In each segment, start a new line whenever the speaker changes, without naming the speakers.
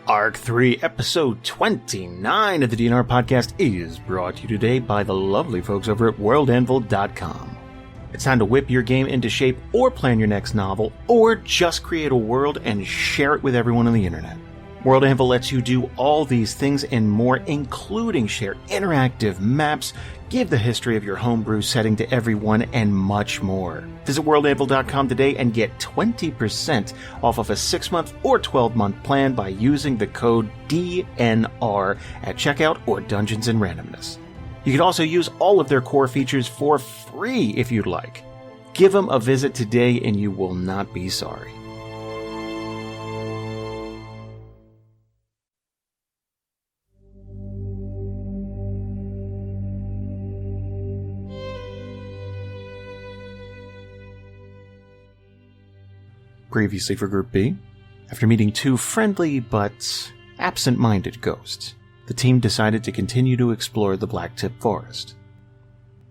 Arc 3, episode 29 of the DNR podcast is brought to you today by the lovely folks over at worldanvil.com. It's time to whip your game into shape or plan your next novel or just create a world and share it with everyone on the internet. World Anvil lets you do all these things and more, including share interactive maps, give the history of your homebrew setting to everyone, and much more. Visit worldanvil.com today and get 20% off of a 6-month or 12-month plan by using the code DNR at checkout or Dungeons & Randomness. You can also use all of their core features for free if you'd like. Give them a visit today and you will not be sorry. Previously for Group B, after meeting two friendly but absent-minded ghosts, the team decided to continue to explore the Blacktip Forest.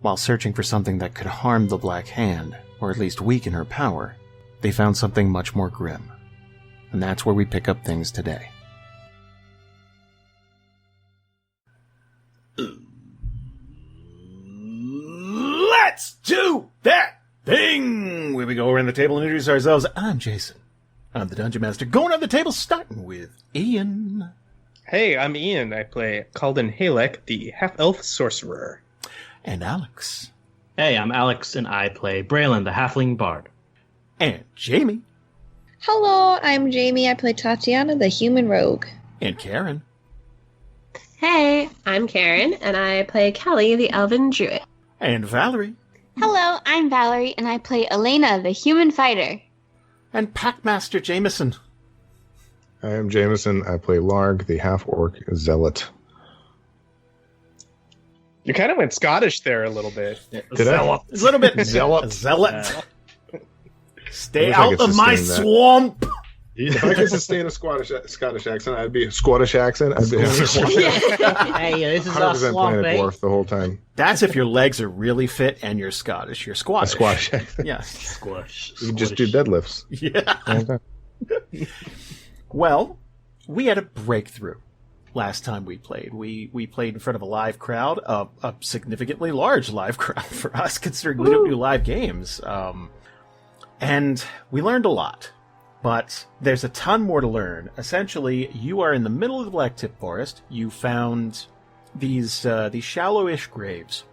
While searching for something that could harm the Black Hand, or at least weaken her power, they found something much more grim. And that's where we pick up things today. Let's do that thing! Where we go around the table and introduce ourselves. I'm Jason. I'm the Dungeon Master. Going around the table, starting with Ian.
Hey, I'm Ian. I play Kalden Halek, the half-elf sorcerer.
And Alex.
Hey, I'm Alex, and I play Braylon, the halfling bard.
And Jamie.
Hello, I'm Jamie. I play Tatiyana, the human rogue.
And Karen.
Hey, I'm Karen, and I play Kallie, the elven druid.
And Valerie.
Hello, I'm Valerie, and I play Elena, the human fighter.
And Packmaster Jamieson.
I am Jamieson. I play Larg, the half-orc zealot.
You kind of went Scottish there a little bit.
Did I?
A little bit.
Zealot.
Zealot. Stay
I
out
could
of my
sustain that.
swamp!
If I could sustain a Scottish accent, I'd be a Scottish accent. I'd be
Hey, this is our
100%
swamp,
Planet
eh?
Dwarf the whole time.
That's if your legs are really fit and you're Scottish. You're
A
Scottish.
Scottish accent.
Yeah.
Squish.
You can just do deadlifts.
Yeah. Well, we had a breakthrough last time we played. We played in front of a live crowd, a significantly large live crowd for us, considering we don't do live games. And we learned a lot. But there's a ton more to learn. Essentially, you are in the middle of the Blacktip Forest. You found these shallow-ish graves.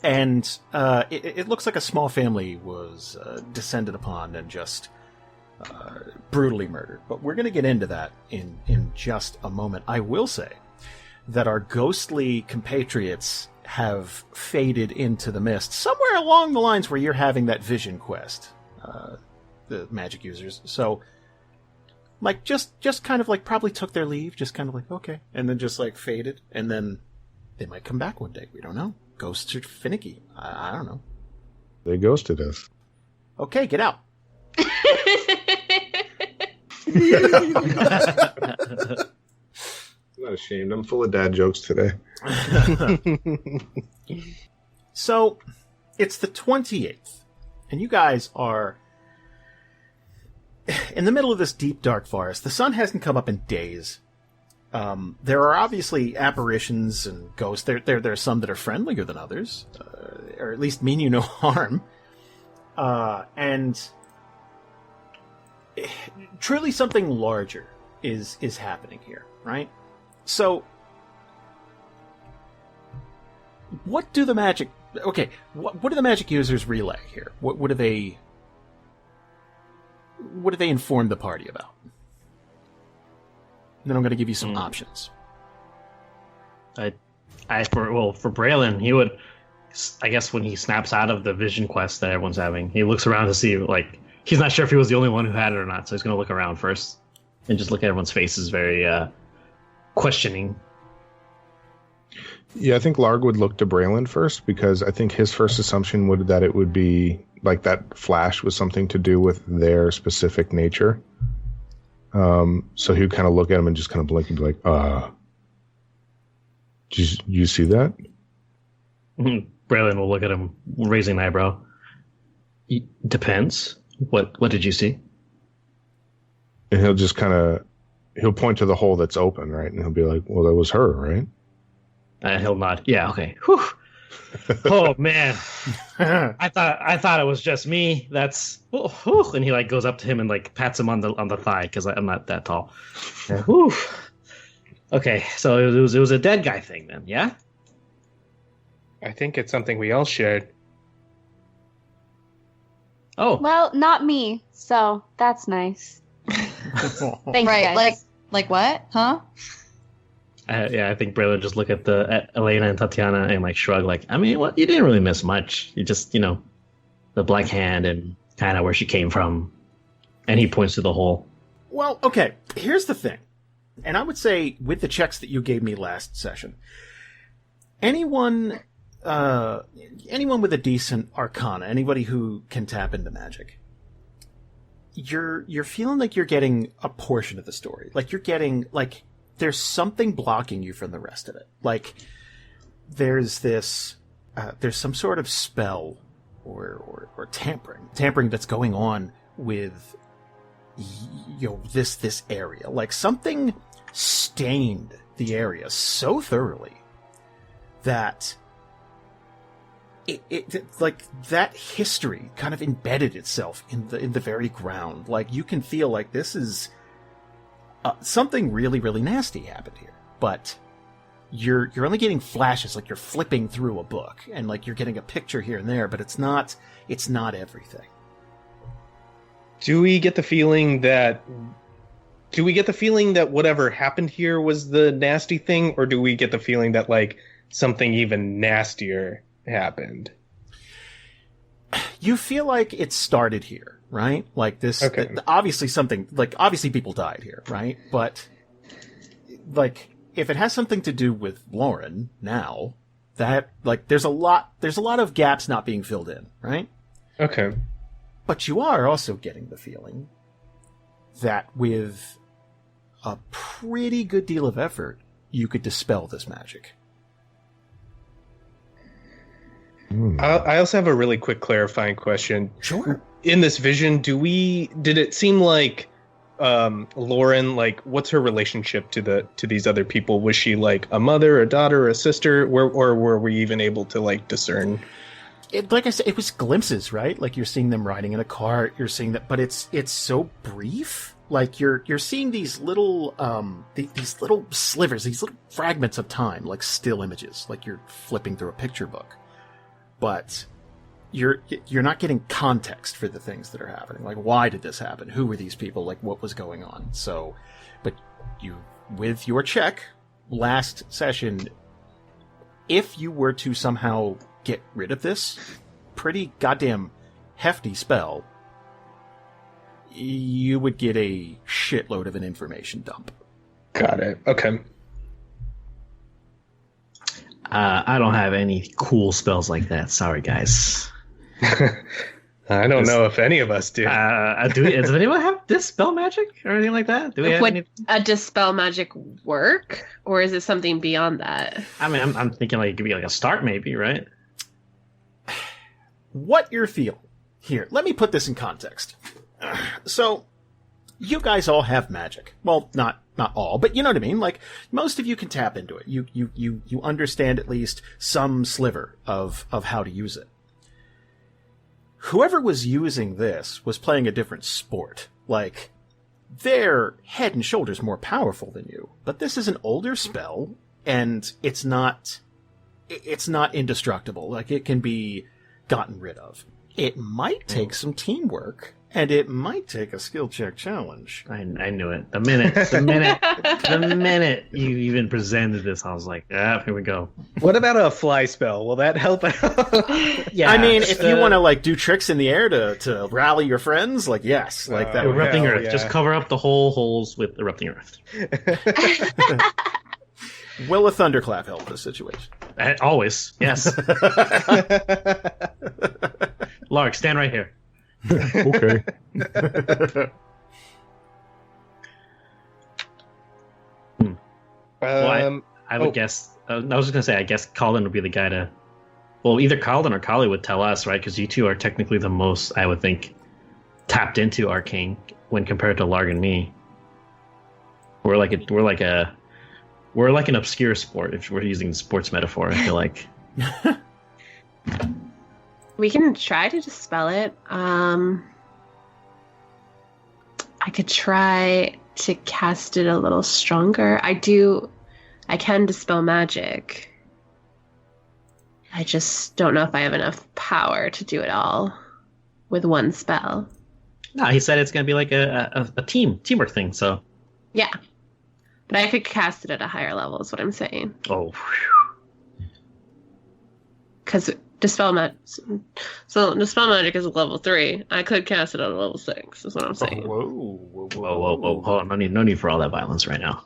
And it looks like a small family was descended upon and just brutally murdered. But we're going to get into that in just a moment. I will say that our ghostly compatriots have faded into the mist somewhere along the lines where you're having that vision quest. The magic users. So, like, just kind of like probably took their leave, just kind of like, okay. And then just like faded. And then they might come back one day. We don't know. Ghosts are finicky. I don't know.
They ghosted us.
Okay, get out.
I'm not ashamed. I'm full of dad jokes today.
So, it's the 28th. And you guys are in the middle of this deep, dark forest. The sun hasn't come up in days. There are obviously apparitions and ghosts. There are some that are friendlier than others, or at least mean you no harm. And truly something larger is happening here, right? So, what do the magic... Okay, what do the magic users relay here? What do they inform the party about? Then I'm going to give you some options.
For Braylon, he would, I guess, when he snaps out of the vision quest that everyone's having, he looks around to see, like, he's not sure if he was the only one who had it or not, so he's going to look around first and just look at everyone's faces, very questioning.
Yeah, I think Larg would look to Braylon first, because I think his first assumption would that it would be like that flash was something to do with their specific nature. So he would kind of look at him and just kind of blink and be like, did you see that?
Braylon will look at him, raising an eyebrow. Depends. What did you see?
And he'll just kind of he'll point to the hole that's open, right? And he'll be like, "Well, that was her, right?"
He'll nod. Yeah. Okay. Whew. Oh man, I thought it was just me. That's whew. And he like goes up to him and like pats him on the thigh because I'm not that tall. Whew. Okay, so it was a dead guy thing then, yeah?
I think it's something we all shared.
Oh,
Well, not me, so that's nice. Thanks,
Right,
guys.
like what? Huh?
I think Braylon just look at Elena and Tatiyana and like shrug, like, I mean, what? You didn't really miss much. You just, the black hand and kind of where she came from, and he points to the hole.
Well, okay, here's the thing. And I would say, with the checks that you gave me last session, anyone with a decent arcana, anybody who can tap into magic, you're feeling like you're getting a portion of the story. Like you're getting, like, there's something blocking you from the rest of it. Like, there's some sort of spell or tampering that's going on with this area. Like something stained the area so thoroughly that it like that history kind of embedded itself in the very ground. Like you can feel like this is something really, really nasty happened here, but you're only getting flashes, like you're flipping through a book and like you're getting a picture here and there, but it's not everything.
Do we get the feeling that whatever happened here was the nasty thing, or do we get the feeling that like something even nastier happened?
You feel like it started here, right? Like this,
okay.
Obviously people died here, right? But like, if it has something to do with Lauren now, that like, there's a lot of gaps not being filled in, right?
Okay.
But you are also getting the feeling that with a pretty good deal of effort, you could dispel this magic.
I also have a really quick clarifying question.
Sure.
In this vision, did it seem like Lauren, like, what's her relationship to these other people? Was she like a mother, a daughter, a sister? Or were we even able to like discern?
Like I said, it was glimpses, right? Like you're seeing them riding in a cart, you're seeing that, but it's so brief. Like you're seeing these little these little slivers, these little fragments of time, like still images, like you're flipping through a picture book. But you're not getting context for the things that are happening. Like, why did this happen? Who were these people? Like, what was going on? So, but you, with your check last session, if you were to somehow get rid of this pretty goddamn hefty spell, you would get a shitload of an information dump.
Got it. Okay.
I don't have any cool spells like that. Sorry, guys.
I don't know if any of us do.
Does anyone have dispel magic or anything like that? Do we have
Would a dispel magic work, or is it something beyond that?
I mean, I'm thinking like it could be like a start, maybe, right?
What you're feeling here, let me put this in context. So, you guys all have magic. Well, not all, but you know what I mean? Like, most of you can tap into it. You understand at least some sliver of how to use it. Whoever was using this was playing a different sport. Like, they're head and shoulders more powerful than you. But this is an older spell, and it's not indestructible. Like, it can be gotten rid of. It might take some teamwork, and it might take a skill check challenge.
I knew it. The minute you even presented this, I was like, here we go.
What about a fly spell? Will that help out?
Yeah. I mean, if you want to like do tricks in the air to rally your friends, like yes, like that.
Erupting Earth.
Yeah.
Just cover up the whole holes with Erupting Earth.
Will a thunderclap help this situation?
Always, yes. Larg, stand right here.
Okay.
Well, I would guess. I was just gonna say, I guess Kalden would be the guy to. Well, either Kalden or Kallie would tell us, right? Because you two are technically the most, I would think, tapped into arcane when compared to Larg and me. We're like an obscure sport if we're using the sports metaphor. I feel like.
We can try to dispel it. I could try to cast it a little stronger. I can dispel magic. I just don't know if I have enough power to do it all with one spell.
No, he said it's going to be like a teamwork thing. So
Yeah. But I could cast it at a higher level is what I'm saying.
oh,
Because dispel magic is a level 3. I could cast it at a level 6 is what I'm saying.
Whoa.
whoa, hold on, no need for all that violence right now.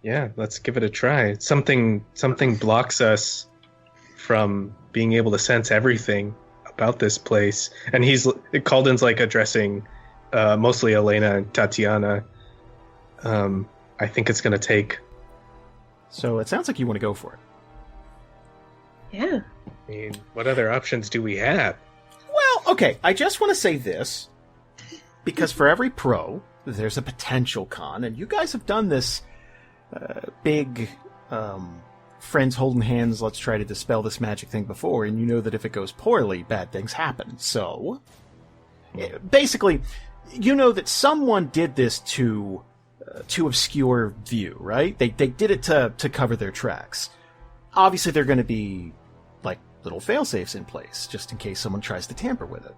Yeah, let's give it a try. Something blocks us from being able to sense everything about this place. And Kalden's like addressing mostly Elena and Tatiyana. I think it's going to take.
So it sounds like you want to go for it.
Yeah.
I mean, what other options do we have?
Well, okay, I just want to say this, because for every pro, there's a potential con, and you guys have done this big friends holding hands, let's try to dispel this magic thing before, and you know that if it goes poorly, bad things happen. So, basically, you know that someone did this to obscure view, right? They did it to cover their tracks. Obviously, they're going to be like little fail-safes in place, just in case someone tries to tamper with it.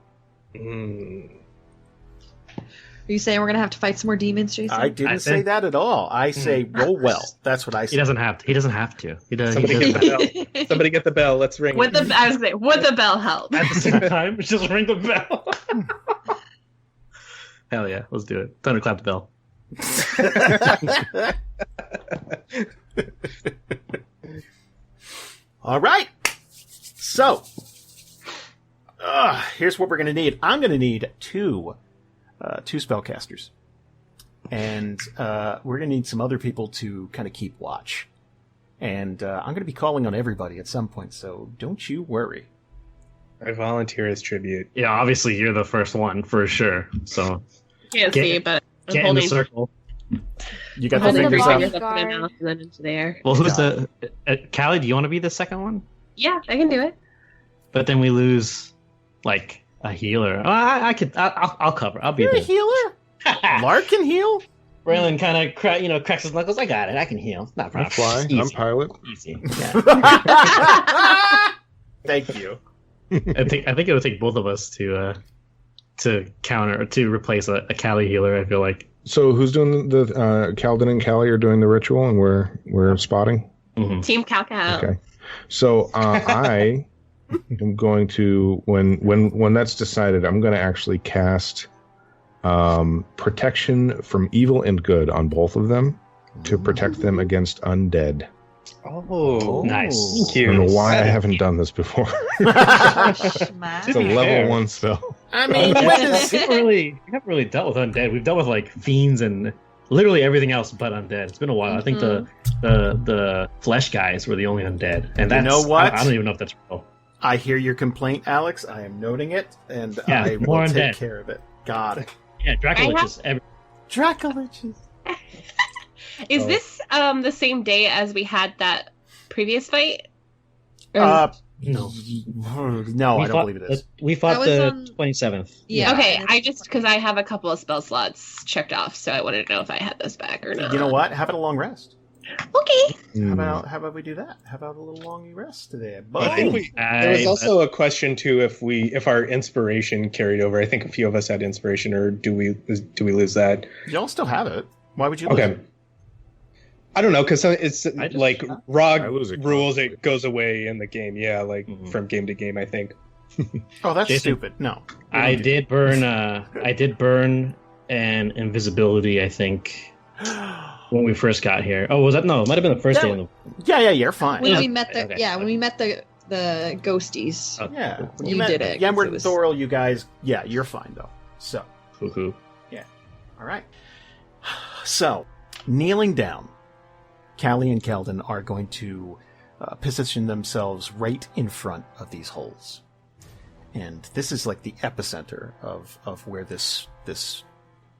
Are you saying we're gonna have to fight some more demons, Jason?
I didn't say that at all. I say roll well. That's what I say.
He doesn't have to. He doesn't have to.
Somebody get the bell. Somebody get the bell. Let's ring it.
I was saying, would the bell help?
At the same time, just ring the bell. Hell yeah, let's do it. Time to clap the bell.
All right. So, here's what we're going to need. I'm going to need two spellcasters. And we're going to need some other people to kind of keep watch. And I'm going to be calling on everybody at some point, so don't you worry.
I volunteer as tribute.
Yeah, obviously you're the first one for sure. So
Can't see, but I'm
get in the
holding.
circle.
You got the
Holding
fingers
the
up.
fingers up in my mouth and then into the air.
Well, who's the Kallie? Do you want to be the second one?
Yeah, I can do it.
But then we lose like a healer. Oh, I'll cover. I'll be
You're
there.
a healer? Larg can heal?
Braylon kind of cracks his knuckles. I got it. I can heal. Not a
I
problem.
fly.
Easy.
I'm pilot.
Easy. Yeah.
Thank you.
I think it would take both of us to counter or to replace a Kallie healer. I feel like.
So who's doing the Kalden and Kallie are doing the ritual, and we're spotting.
Mm-hmm.
Team Calcal.
Okay. So I am going to when that's decided, I'm going to actually cast protection from evil and good on both of them to protect them against undead.
Oh,
Nice.
Thank
I
you.
don't know why I haven't done this before. It's a level 1 spell.
I mean,
we
when is...
haven't really dealt with undead. We've dealt with like fiends and literally everything else but undead. It's been a while. I think the flesh guys were the only undead, and that's,
You know what?
I don't even know if that's real.
I hear your complaint, Alex. I am noting it, and
Yeah,
I will
more
take
undead.
care of it. Got it.
Yeah, Dracoliches.
Dracoliches.
Is this the same day as we had that previous fight? Or
No.
No, I don't believe it is.
We fought
That was
the
on-
27th.
Yeah.
okay, I just because I have a couple of spell slots checked off, so I wanted to know if I had those back or not.
You know what? Have it a long rest.
Okay.
How about we do that? How about a little long rest today?
I think there was also a question too if our inspiration carried over. I think a few of us had inspiration, or do we lose that?
Y'all still have it. Why would you lose
Okay.
it?
I don't know, because it's
I just-
like
I
ROG
lose it
rules,
constantly.
it goes away in the game. Yeah, like
Mhm.
from game to game, I think.
Oh, that's
Jason.
stupid. No.
I did burn an invisibility, I think, when we first got here. Oh, was that? No, it might have been the first day.
Yeah, you're fine.
When
Yeah.
we met the
Okay.
when we met the ghosties.
Okay.
Yeah,
You did it, 'cause
Yeah, we're
it was-
Thoril, you guys. Yeah, you're fine though. So,
Hoo-hoo.
all right. So, kneeling down, Kallie and Kalden are going to position themselves right in front of these holes. And this is like the epicenter of where this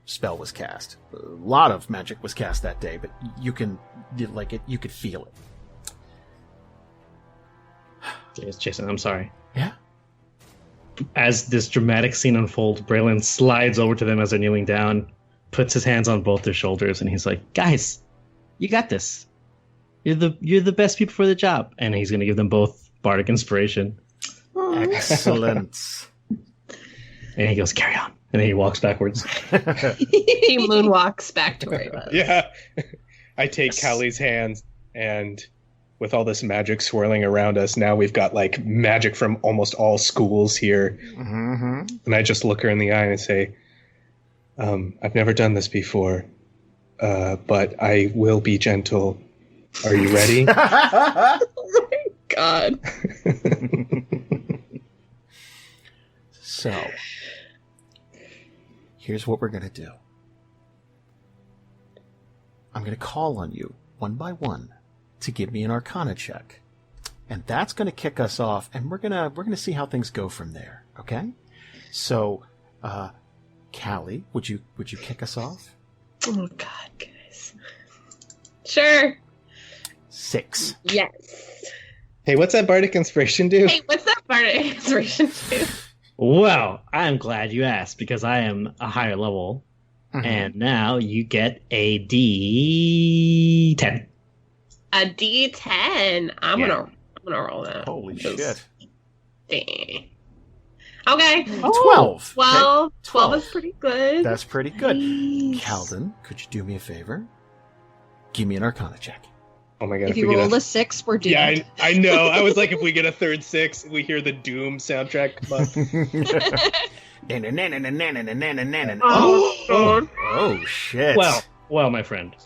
spell was cast. A lot of magic was cast that day, but you could feel it.
Yes, Jason, I'm sorry.
Yeah?
As this dramatic scene unfolds, Braylon slides over to them as they're kneeling down, puts his hands on both their shoulders, and he's like, "Guys, you got this. You're the best people for the job." And he's going to give them both bardic inspiration.
Excellent.
And he goes, "Carry on." And then he walks backwards.
He moonwalks back to where he was.
Yeah. I take Kallie's hands, and with all this magic swirling around us, now we've got like magic from almost all schools here.
Mm-hmm.
And I just look her in the eye and say, I've never done this before, but I will be gentle. Are you ready?
Oh my god.
So, here's what we're going to do. I'm going to call on you, one by one, to give me an Arcana check. And that's going to kick us off, and we're going to see how things go from there, okay? So, Kallie, would you kick us off?
Oh god, guys. Sure.
6.
Yes.
Hey, what's that bardic inspiration do?
Hey, what's that bardic inspiration do?
Well, I'm glad you asked, because I am a higher level, and now you get a D10.
A D10. I'm gonna roll that.
Holy shit.
Dang. Okay.
12.
12.
Okay.
12 is pretty good.
That's pretty good.
Nice.
Kalden, could you do me a favor? Give me an Arcana check.
Oh my god!
If you
we
roll
get
a 6, we're doomed.
Yeah, I know. I was like, if we get a third 6, we hear the Doom soundtrack come up.
Oh shit.
Well, my friend.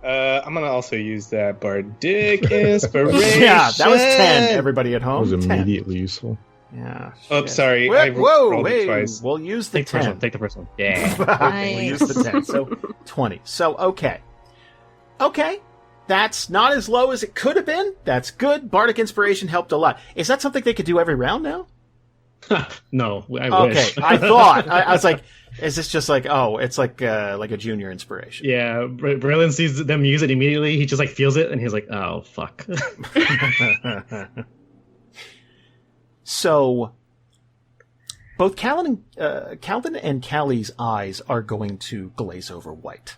I'm gonna also use that bardic inspiration.
Yeah, that was 10. Everybody at
That
home.
was
10.
immediately useful.
Yeah.
Oh,
shit.
sorry.
Whoa,
I rolled
hey,
it twice.
we'll use the
Take the first
10.
one. Take the first one. Yeah.
We'll use the 10. So 20. So okay. That's not as low as it could have been. That's good. Bardic Inspiration helped a lot. Is that something they could do every round now?
No, I
Okay,
wish.
I thought. I was like, is this just like, it's like a junior inspiration?
Yeah, Braylon sees them use it immediately. He just like feels it, and he's like, "Oh fuck."
So, both Kalden and Kallie's eyes are going to glaze over white.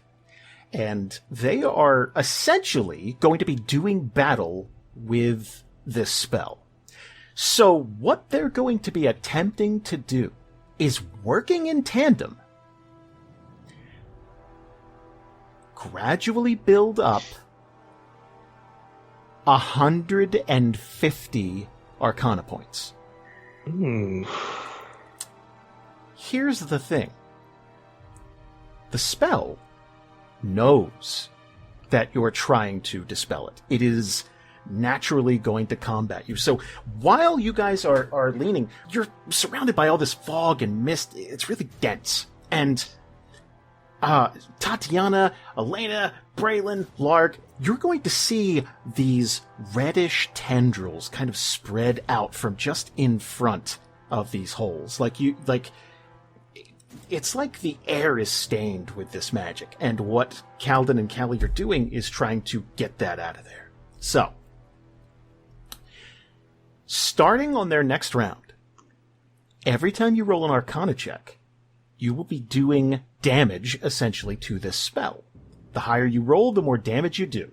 And they are essentially going to be doing battle with this spell. So what they're going to be attempting to do is working in tandem. Gradually build up 150 Arcana points. Here's the thing. The spell knows that you're trying to dispel it. It is naturally going to combat you. So while you guys are leaning, you're surrounded by all this fog and mist. It's really dense. And Tatiyana, Elena, Braylon, Larg, you're going to see these reddish tendrils kind of spread out from just in front of these holes. It's like the air is stained with this magic, and what Kalden and Kallie are doing is trying to get that out of there. So, starting on their next round, every time you roll an Arcana check, you will be doing damage, essentially, to this spell. The higher you roll, the more damage you do.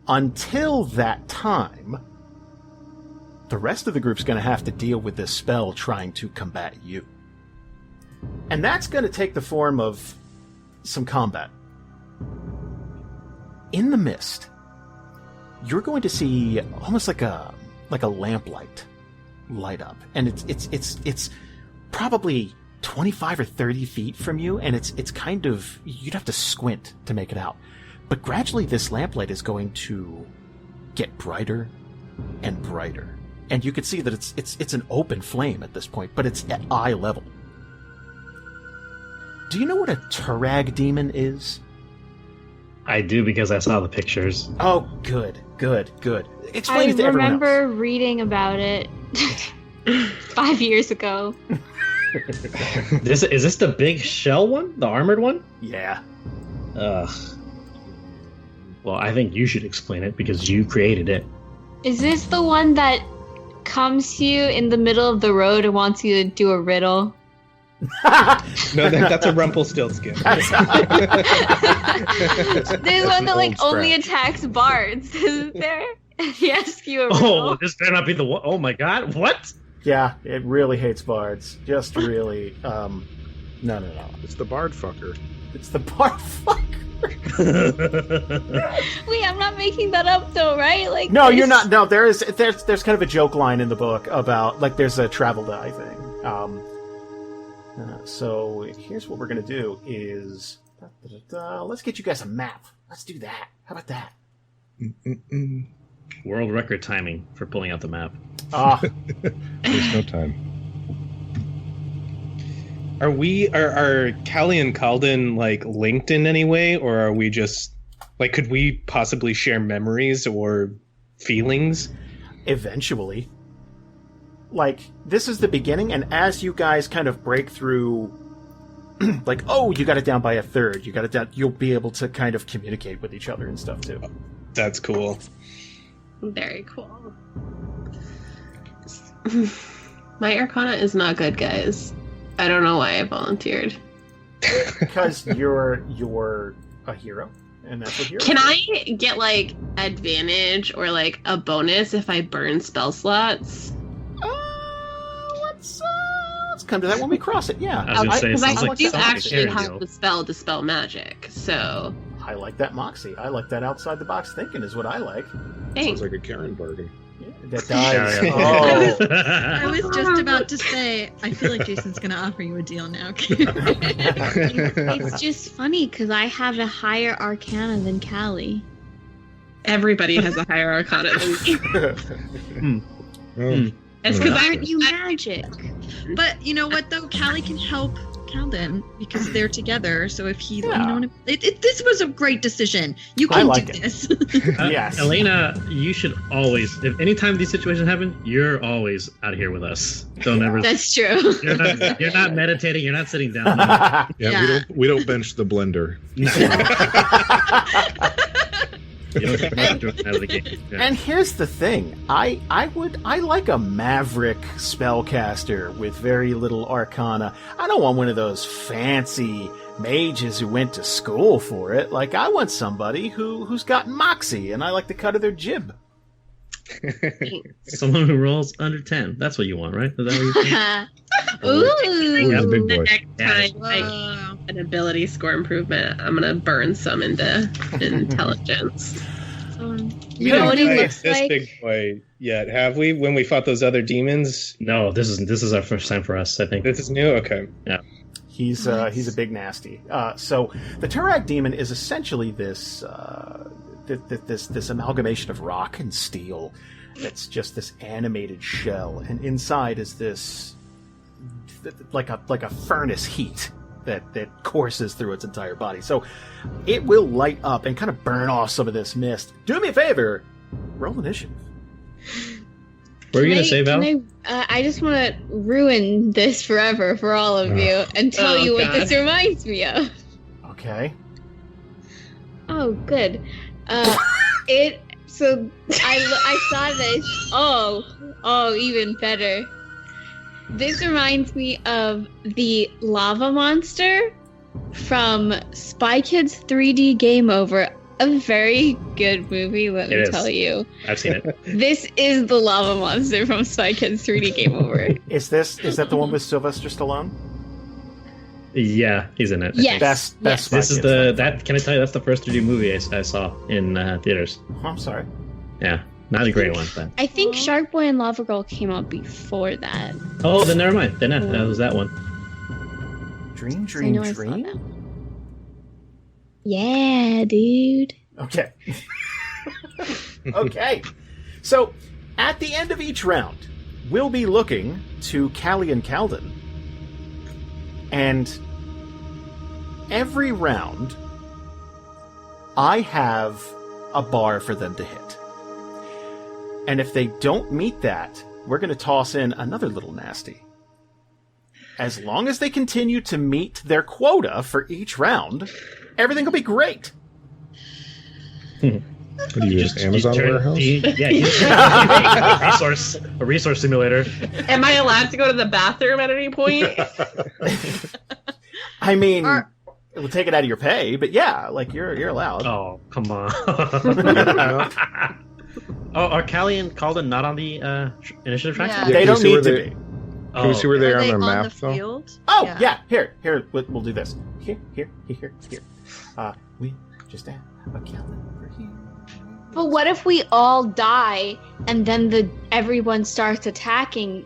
Until that time, the rest of the group's going to have to deal with this spell trying to combat you. And that's going to take the form of some combat. In the mist, you're going to see almost like a lamplight light up, and it's probably 25 or 30 feet from you, and it's kind of, you'd have to squint to make it out. But gradually this lamplight is going to get brighter and brighter. And you can see that it's an open flame at this point, but it's at eye level. Do you know what a Turag demon is?
I do, because I saw the pictures.
Oh, good. Explain
I
it to everyone else.
remember reading about it. 5 years ago.
Is this the big shell one? The armored one?
Yeah.
Ugh. Well, I think you should explain it because you created it.
Is this the one that comes to you in the middle of the road and wants you to do a riddle?
No, that's a Rumpelstiltskin.
There's one that like
Old
only
scratch.
attacks bards, isn't there? He asks you a riddle.
Oh, this better not be the one. Oh my god, what?
Yeah, it really hates bards. Just really, no.
It's the bard fucker.
It's the bard fucker.
Wait, I'm not making that up though, right? Like
No, you're not. No, there's kind of a joke line in the book about, like, there's a travel die thing. So here's what we're gonna do is, let's get you guys a map. Let's do that. How about that?
World record timing for pulling out the map.
Ah,
There's no time.
Are Kallie and Kalden like linked in any way, or are we just like, could we possibly share memories or feelings?
eventually. Like, this is the beginning, and as you guys kind of break through, like, oh, you got it down by a third, you got it down, you'll be able to kind of communicate with each other and stuff too.
That's cool.
Very cool. My Arcana is not good, guys. I don't know why I volunteered.
Because you're a hero, and that's what heroes
Can
do.
I get like advantage or like a bonus if I burn spell slots?
Let's come to that when we cross it. Yeah,
I was gonna say,
Because I
sounds like
do
sounds like a
actually
shared
have
deal.
the spell Dispel Magic, so
I like that moxie. I like that outside the box thinking is what I like.
thanks.
Sounds like a Karen bargain.
Yeah, that does.
Yeah.
I was just about to say, I feel like Jason's going to offer you a deal now.
It's just funny because I have a higher Arcana than Kallie.
Everybody has a higher Arcana than me.
Oh,
It's because
Aren't you magic?
But you know what, though? Kallie can help Kalden because they're together. So if he,
Yeah.
you know what I mean? This was a great decision. You
I
can
like
do
it.
this.
Yes.
Elena, you should always, if anytime these situations happen, you're always out here with us. Don't ever.
That's true.
You're not meditating. You're not sitting down.
yeah,
Yeah.
we don't bench the blender.
No. You don't get out of the game. Yeah.
And here's the thing: I like a maverick spellcaster with very little arcana. I don't want one of those fancy mages who went to school for it. Like, I want somebody who's got moxie, and I like the cut of their jib.
Someone who rolls under 10. That's what you want, right? Is that what you're saying?
Ooh.
He's a big
the
boy.
next time I
Whoa.
get an ability score improvement, I'm gonna burn some into intelligence.
You know what he
Haven't
looks
played this
like?
big boy yet, have we? When we fought those other demons,
No, this is our first time for us, I think.
this is new. Okay.
He's a big nasty. So the Turag demon is essentially this this amalgamation of rock and steel. That's just this animated shell, and inside is this like a furnace heat that courses through its entire body. So it will light up and kind of burn off some of this mist. Do me a favor, roll initiative.
What were you going to say, Val?
I just want to ruin this forever for all of you and tell
Oh,
you what
God.
this reminds me of.
Okay.
Oh, good. So I saw this. Oh, even better. This reminds me of the lava monster from Spy Kids 3D Game Over. A very good movie, let
It
me
is.
tell you.
I've seen it.
This is the lava monster from Spy Kids 3D Game Over.
Is that the one with Sylvester Stallone?
Yeah, he's in it. I
Yes.
think.
Best
yes.
Spy
This is
Kids.
that. Can I tell you? That's the first 3D movie I saw in theaters.
Oh, I'm sorry.
Yeah, not a great one, but.
I think Shark Boy and Lava Girl came out before that.
Oh, then never mind. Then that was that one.
Dream,
So I know I saw
dream.
that. Yeah, dude.
Okay. Okay. So, at the end of each round, we'll be looking to Kallie and Kalden. And every round, I have a bar for them to hit. And if they don't meet that, we're going to toss in another little nasty. As long as they continue to meet their quota for each round, everything will be great.
What do you use, Amazon warehouse?
A resource simulator.
Am I allowed to go to the bathroom at any point?
I mean, we'll take it out of your pay, but yeah, like you're allowed.
Oh, come on. Are Kallie and Kalden not on the initiative track?
Yeah.
They don't need to be.
Can we see where they are on their
on
map,
the
though?
field?
Oh, yeah. Here. We'll do this. Here. We just have a calendar here.
But what if we all die and then everyone starts attacking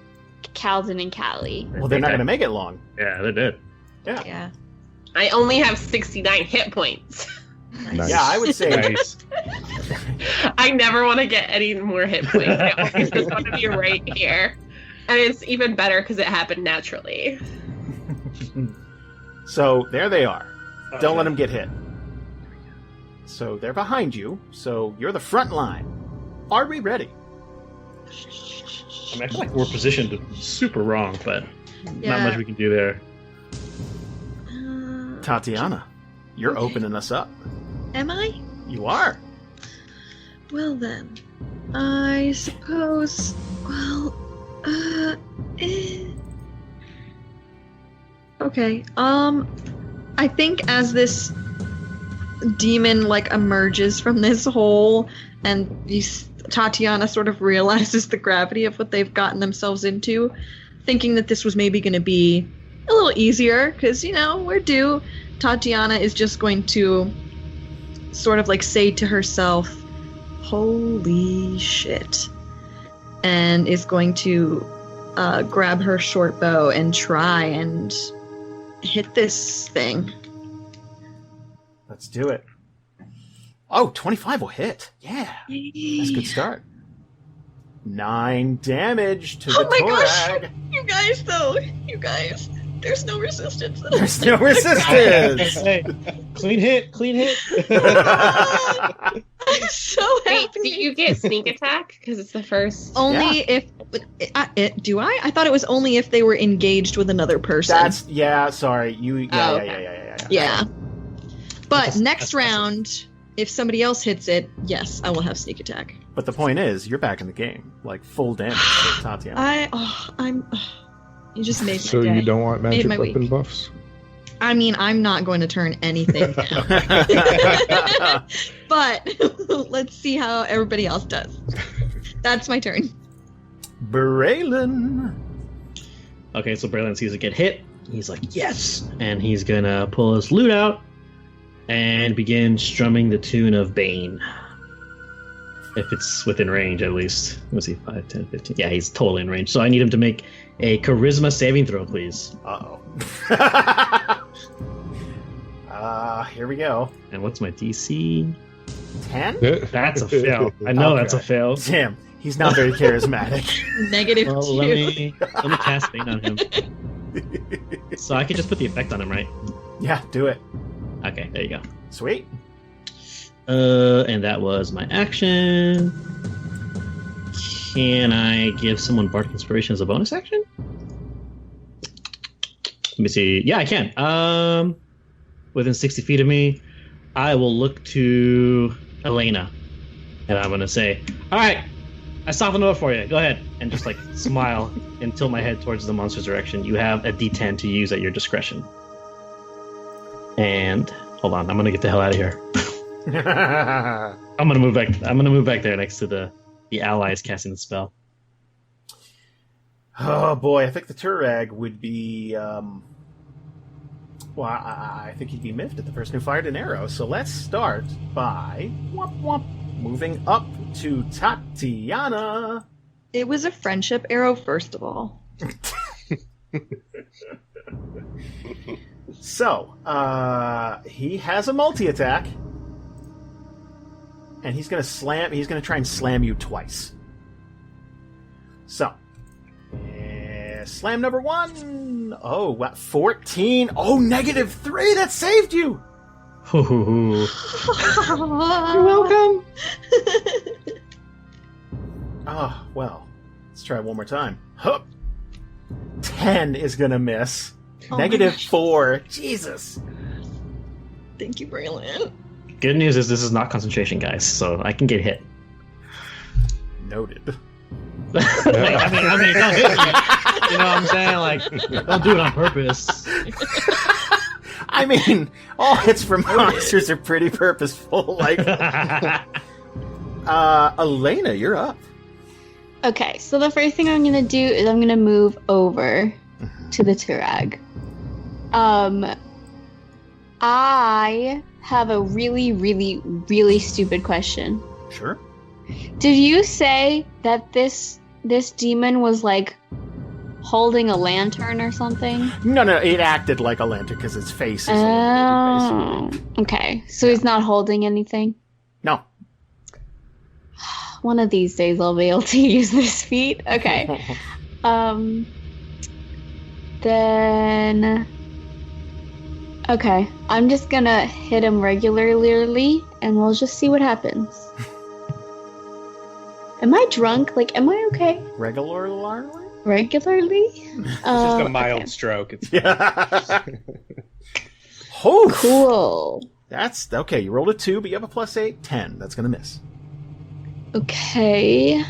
Kalden and Kallie?
Well, they're not going to make it long.
Yeah, they're dead.
Yeah.
I only have 69 hit points.
Nice.
Yeah, I would say.
Nice.
I never want to get any more hit points. I always just want to be right here. And it's even better because it happened naturally.
So there they are. Don't let them get hit. So they're behind you. So you're the front line. Are we ready?
I mean, I feel like we're positioned super wrong, but not
Yeah.
much we can do there.
Tatiyana, you're
Okay.
opening us up.
Am I?
You are.
Well then, I suppose. Well, Okay. I think as this demon emerges from this hole, and Tatiyana sort of realizes the gravity of what they've gotten themselves into, thinking that this was maybe going to be a little easier because we're due. Tatiyana is just going to sort of say to herself, "Holy shit," and is going to grab her short bow and try and hit this thing.
Let's do it. Oh, 25 will hit. Yeah. That's a good start. 9 damage to the
Oh my gosh.
Torag.
You guys, there's no resistance.
There's no resistance.
Hey, clean hit.
I'm so
Wait,
happy.
do you get sneak attack? Because it's the first.
Only if do I thought it was only if they were engaged with another person.
Sorry. Yeah.
Yeah. But next round, if somebody else hits it, yes, I will have sneak attack.
But the point is, you're back in the game. Full damage to Tatiyana.
You just made my
So
day.
you don't want magic
my
weapon
week.
buffs?
I mean, I'm not going to turn anything down. But let's see how everybody else does. That's my turn.
Braylon.
Okay, so Braylon sees it get hit. He's like, yes! And he's gonna pull his lute out and begin strumming the tune of Bane. If it's within range, at least. Let's see, 5, 10, 15. Yeah, he's totally in range. So I need him to make a charisma saving throw, please.
Uh-oh. Here we go.
And what's my DC?
10?
That's a fail. I know that's a
Okay.
fail.
Damn, he's not very charismatic.
Negative
Well,
2.
let me cast Bane on him. So I could just put the effect on him, right?
Yeah, do it.
Okay, there you go.
Sweet.
And that was my action. Can I give someone Bardic Inspiration as a bonus action? Let me see. Yeah, I can. Within 60 feet of me, I will look to Elena, and I'm gonna say, "All right, I softened it up for you. Go ahead," and just smile and tilt my head towards the monster's direction. You have a D10 to use at your discretion. And hold on, I'm gonna get the hell out of here. I'm gonna move back. I'm gonna move back there next to the allies casting the spell.
Oh boy, I think the Turag would be. Well, I think he'd be miffed at the person who fired an arrow. So let's start by moving up to Tatiyana.
It was a friendship arrow, first of all.
So, he has a multi-attack. And he's gonna try and slam you twice. So, slam number 1. Oh, what? 14. Oh, -3. That saved you.
You're
You're
welcome.
Oh, well. Let's try it one more time. Hup. 10 is gonna miss.
Oh my gosh.
-4. Jesus.
Thank you, Braylon.
Good news is this is not concentration, guys, so I can get hit.
Noted.
Like, I mean, don't hit me. You know what I'm saying? Like, don't do it on purpose.
I mean, all hits from monsters are pretty purposeful. Like, Elena, you're up.
Okay, so the first thing I'm gonna do is I'm gonna move over to the Turag. I have a really, really, really stupid question.
Sure.
Did you say that this demon was like holding a lantern or something?
No, it acted like a lantern because its face is illuminated, basically.
Okay. So he's not holding anything?
No.
One of these days I'll be able to use this feat. Okay. Then... Okay. I'm just gonna hit him regularly, and we'll just see what happens. Am I drunk? Like, am I okay?
Regularly?
Regularly?
It's just a mild stroke. It's
Yeah. Oh,
Cool.
That's okay. You rolled a 2, but you have a +8. 10. That's gonna miss.
Okay.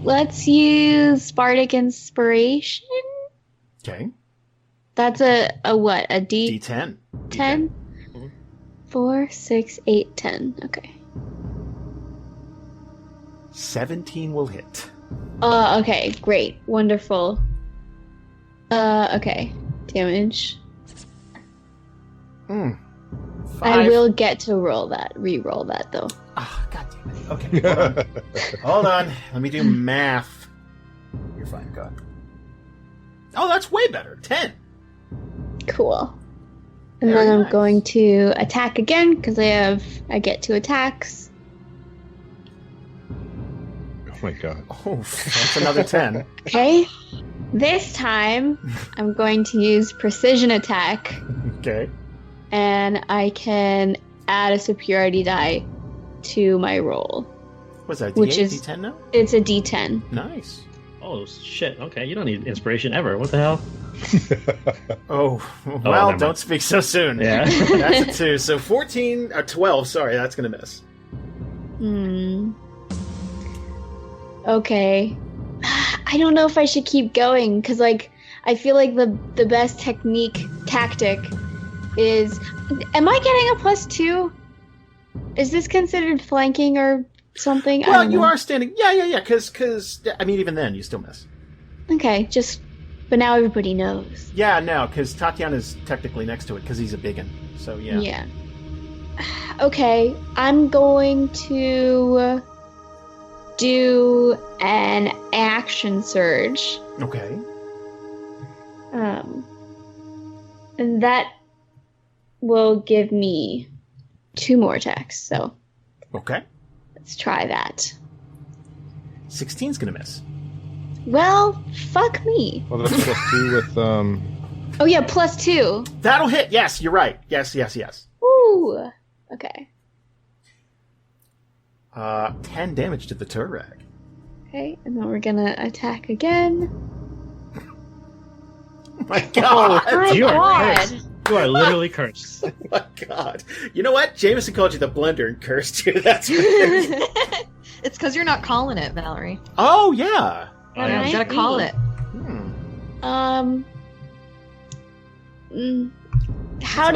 Let's use Bardic Inspiration.
Okay.
That's a what? A
D10.
10? 4, 6, 8, 10. Okay.
17 will hit.
Okay, great. Wonderful. Okay. Damage.
5.
I will get to re-roll that though.
Ah, God damn it. Okay, hold on. Hold on. Let me do math. You're fine, go ahead. Oh, that's way better. 10.
Cool. And
Very
then I'm
nice.
going to attack again because I get 2 attacks.
Oh my god.
Oh, that's another 10.
Okay. This time I'm going to use precision attack,
Okay.
and I can add a superiority die to my roll.
What's that,
Which
D8,
is-
D10 now?
It's a D10.
Nice.
Oh, shit. Okay, you don't need inspiration ever. What the hell?
Oh, well,
never mind.
don't speak so soon.
Yeah.
That's a 2. So 14, or 12, sorry, that's going to miss.
Okay. I don't know if I should keep going because, like, I feel like the best tactic is. Am I getting a +2? Is this considered flanking or something? I
Well,
don't
you
know.
are standing. Yeah, because, I mean, even then, you still miss.
Okay, but now everybody knows.
Yeah, no, because Tatiyana's technically next to it because he's a biggin. So, yeah.
Okay, I'm going to do an action surge.
Okay.
And that will give me 2 more attacks. So
Okay.
let's try that.
16's going to miss.
Well, fuck me.
Well, that's +2 with
Oh yeah, +2.
That'll hit. Yes, you're right. Yes.
Ooh. Okay.
10 damage to the Turag.
Okay, and then we're gonna attack again.
Oh my god.
My
You are
God.
cursed. You are literally cursed.
Oh my god. You know what? Jamieson called you the blender and cursed you. That's what
It's because you're not calling it, Valerie.
Oh, yeah.
Oh, yeah.
You gotta call it.
How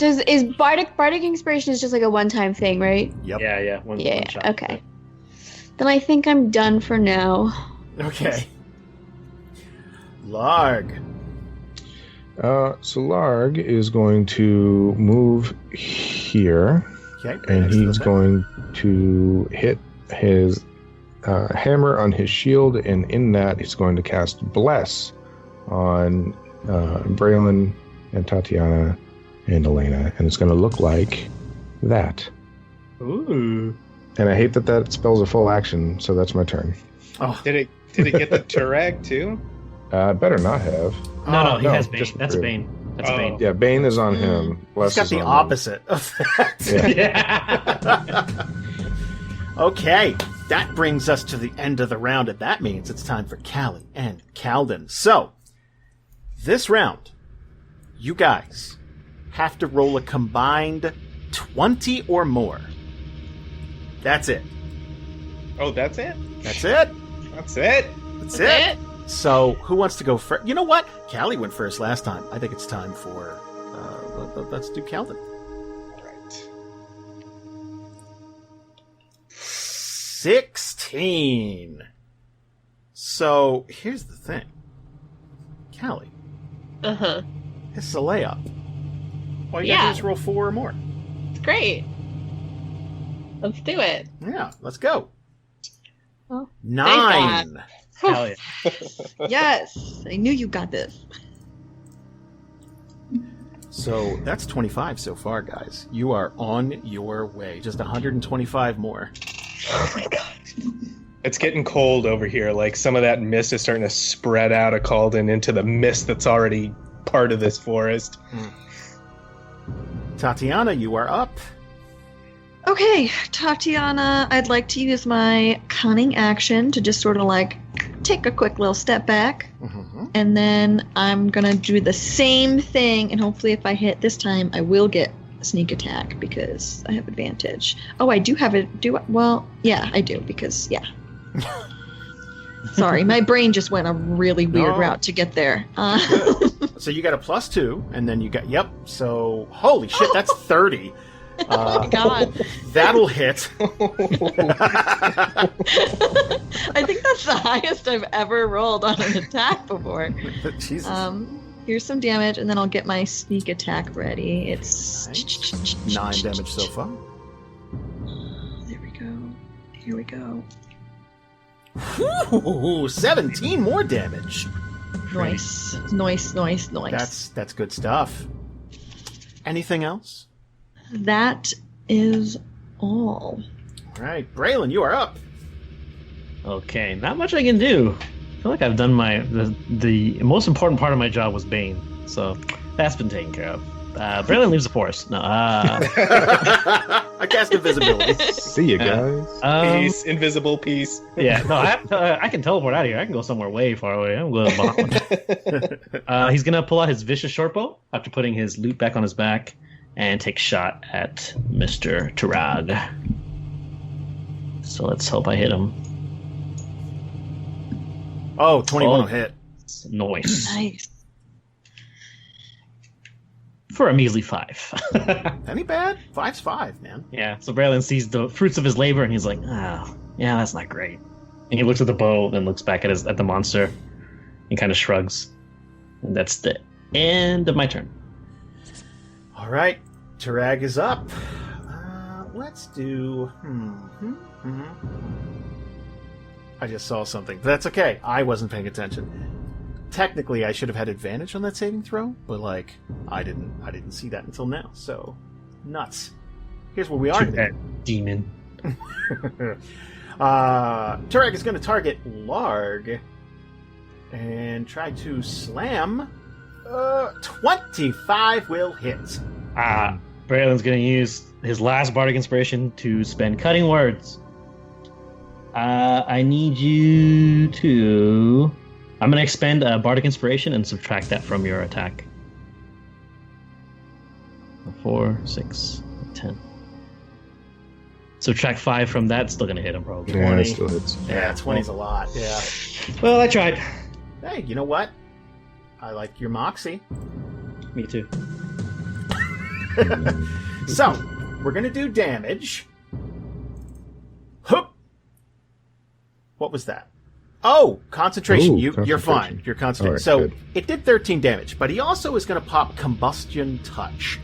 is Bardic Inspiration is just like a one-time thing, right?
Yep.
Yeah. One shot.
Okay. Then I think I'm done for now.
Okay. Larg.
So Larg is going to move here,
Okay. right
and
next to
he's
the
going to hit his hammer on his shield, and in that he's going to cast Bless on Braylon and Tatiyana and Elena, and it's going to look like that.
Ooh.
And I hate that spells a full action, so that's my turn.
Oh,
Did it get the Turag too?
Better not have.
No, he
no,
has Bane.
just
That's
Braylon.
Bane. That's
Oh.
Bane.
Yeah, Bane is on him. Bless
it's got
is
the
on
opposite of that.
Yeah.
Yeah.
Okay, that brings us to the end of the round, and that means it's time for Kallie and Kalden. So, this round, you guys have to roll a combined 20 or more. That's it.
Oh, that's it?
That's it.
That's it?
That's it. So, who wants to go first? You know what? Kallie went first last time. I think it's time for... let's do Kalden.
All right.
16. So, here's the thing. Kallie,
Uh-huh.
this is a layup. All you gotta do is roll 4 or more.
It's great. Let's do it.
Yeah, let's go.
Well,
9.
Hell yeah.
Yes, I knew you got this.
So that's 25 so far, guys. You are on your way. Just 125 more.
Oh my god.
It's getting cold over here. Like, some of that mist is starting to spread out of Kalden into the mist that's already part of this forest.
Tatiyana, you are up.
Okay, Tatiyana, I'd like to use my cunning action to just sort of like take a quick little step back.
Mm-hmm.
And then I'm gonna do the same thing, and hopefully if I hit this time, I will get a sneak attack because I have advantage. Oh, I do have it. Well, yeah, I do because, yeah. Sorry, my brain just went a really weird route to get there.
So you got a +2, and then you got, yep, so, holy shit, that's 30.
Oh my god.
That'll hit.
I think that's the highest I've ever rolled on an attack before.
Jesus.
Here's some damage, and then I'll get my sneak attack ready. It's
Nice. 9 damage so far.
There we go. Here we go.
Ooh, 17 more damage.
Nice.
That's good stuff. Anything else?
That is all.
All right, Braylon, you are up.
Okay, not much I can do. I feel like I've done the most important part of my job was Bane, so that's been taken care of. Braylon leaves the forest. No,
I cast invisibility.
See you guys.
Peace, invisible peace.
Yeah, no, I can teleport out of here. I can go somewhere way far away. I'm going to Bahamut. He's gonna pull out his vicious shortbow after putting his loot back on his back and take a shot at Mr. Tarag. So let's hope I hit him.
Oh, 21 hit.
Nice.
Nice.
For a measly 5.
Any bad? 5's 5, man.
Yeah, so Braylon sees the fruits of his labor and he's like, oh, yeah, that's not great. And he looks at the bow and looks back at the monster and kind of shrugs. And that's the end of my turn.
All right, Tarag is up. Let's do... I just saw something. But that's okay. I wasn't paying attention. Technically, I should have had advantage on that saving throw, but like, I didn't see that until now. So, nuts. Here's where we are.
Demon.
Tarek is going to target Larg and try to slam. 25 will hit.
Braylon's going to use his last bardic inspiration to spend cutting words. I need you to... I'm going to expend a bardic inspiration and subtract that from your attack. 4, 6, 10. Subtract 5 from that, still going to hit him probably.
Yeah,
20.
it still hits.
Yeah, 20's a lot. Yeah.
Well, I tried.
Hey, you know what? I like your moxie.
Me too.
So, we're going to do damage. Hup! What was that? Oh, concentration.
Ooh,
You're
concentration.
fine. You're concentrated.
All right,
So
good.
it did 13 damage, but he also is going to pop Combustion Touch.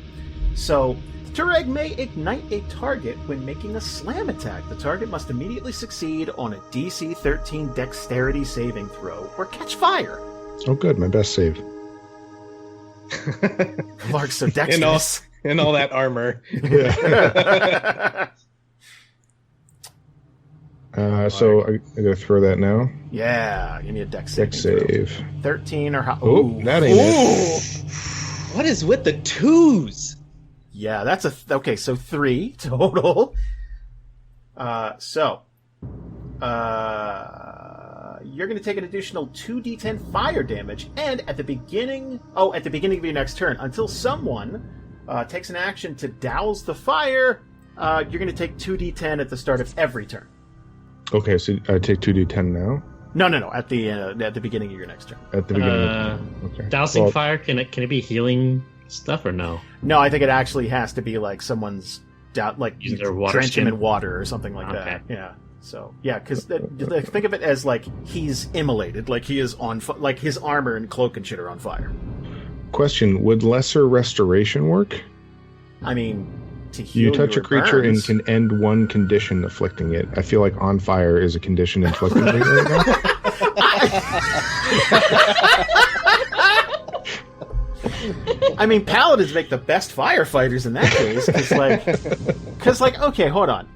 So Tureg may ignite a target when making a slam attack. The target must immediately succeed on a DC 13 Dexterity saving throw or catch fire.
Oh, good. My best save.
Larg's so dexterous.
In all that armor.
So I gotta throw that now.
Yeah, you need a Dex
Dex
saving throw.
save.
13 or how?
Oh, that ain't it.
What is with the twos?
Yeah, that's okay. So 3 total. You're going to take an additional 2d10 fire damage, and at the beginning of your next turn, until someone takes an action to douse the fire, you're going to take 2d10 at the start of every turn.
Okay, so I take 2d10 now?
No. At the beginning of your next turn.
At the beginning. Okay.
Dousing fire, can it be healing stuff or no?
No, I think it actually has to be like someone's
Use their water
drench
skin?
him in water or something like that. Yeah. So yeah, because think of it as like he's immolated, like he is on like his armor and cloak and shit are on fire.
Question: would lesser restoration work?
I mean, to heal
you touch
your
a creature
burns.
and can end one condition afflicting it. I feel like on fire is a condition inflicting it right now.
I mean, paladins make the best firefighters in that case. Because okay, hold on.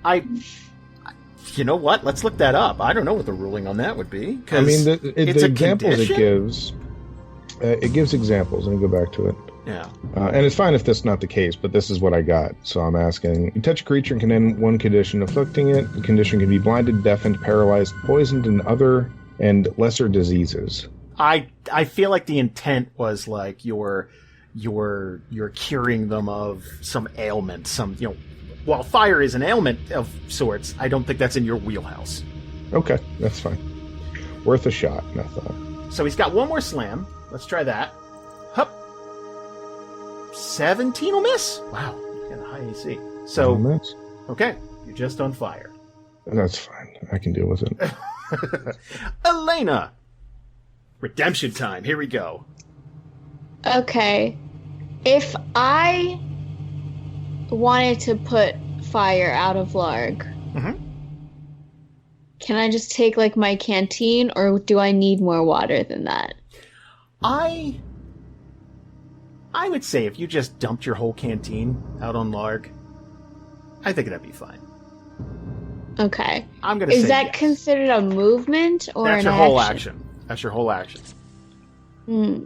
You know what? Let's look that up. I don't know what the ruling on that would be.
I mean, the examples
condition?
it gives examples. Let me go back to it.
Yeah.
And it's fine if that's not the case, but this is what I got. So I'm asking, you touch a creature and can end one condition afflicting it. The condition can be blinded, deafened, paralyzed, poisoned, and lesser diseases.
I feel like the intent was like you're curing them of some ailment, while fire is an ailment of sorts, I don't think that's in your wheelhouse.
Okay, that's fine. Worth a shot, I thought.
So he's got one more slam. Let's try that. Hup. 17 will miss. Wow, you got a high AC. So, okay, you're just on fire.
That's fine. I can deal with it.
Elena! Redemption time. Here we go.
Okay. If I wanted to put fire out of Larg, can I just take like my canteen, or do I need more water than that?
I would say if you just dumped your whole canteen out on Larg, I think that'd be fine.
Okay.
I'm gonna.
Is
say
that
yes.
considered a movement or
That's
an
your whole
action?
action. That's your whole action.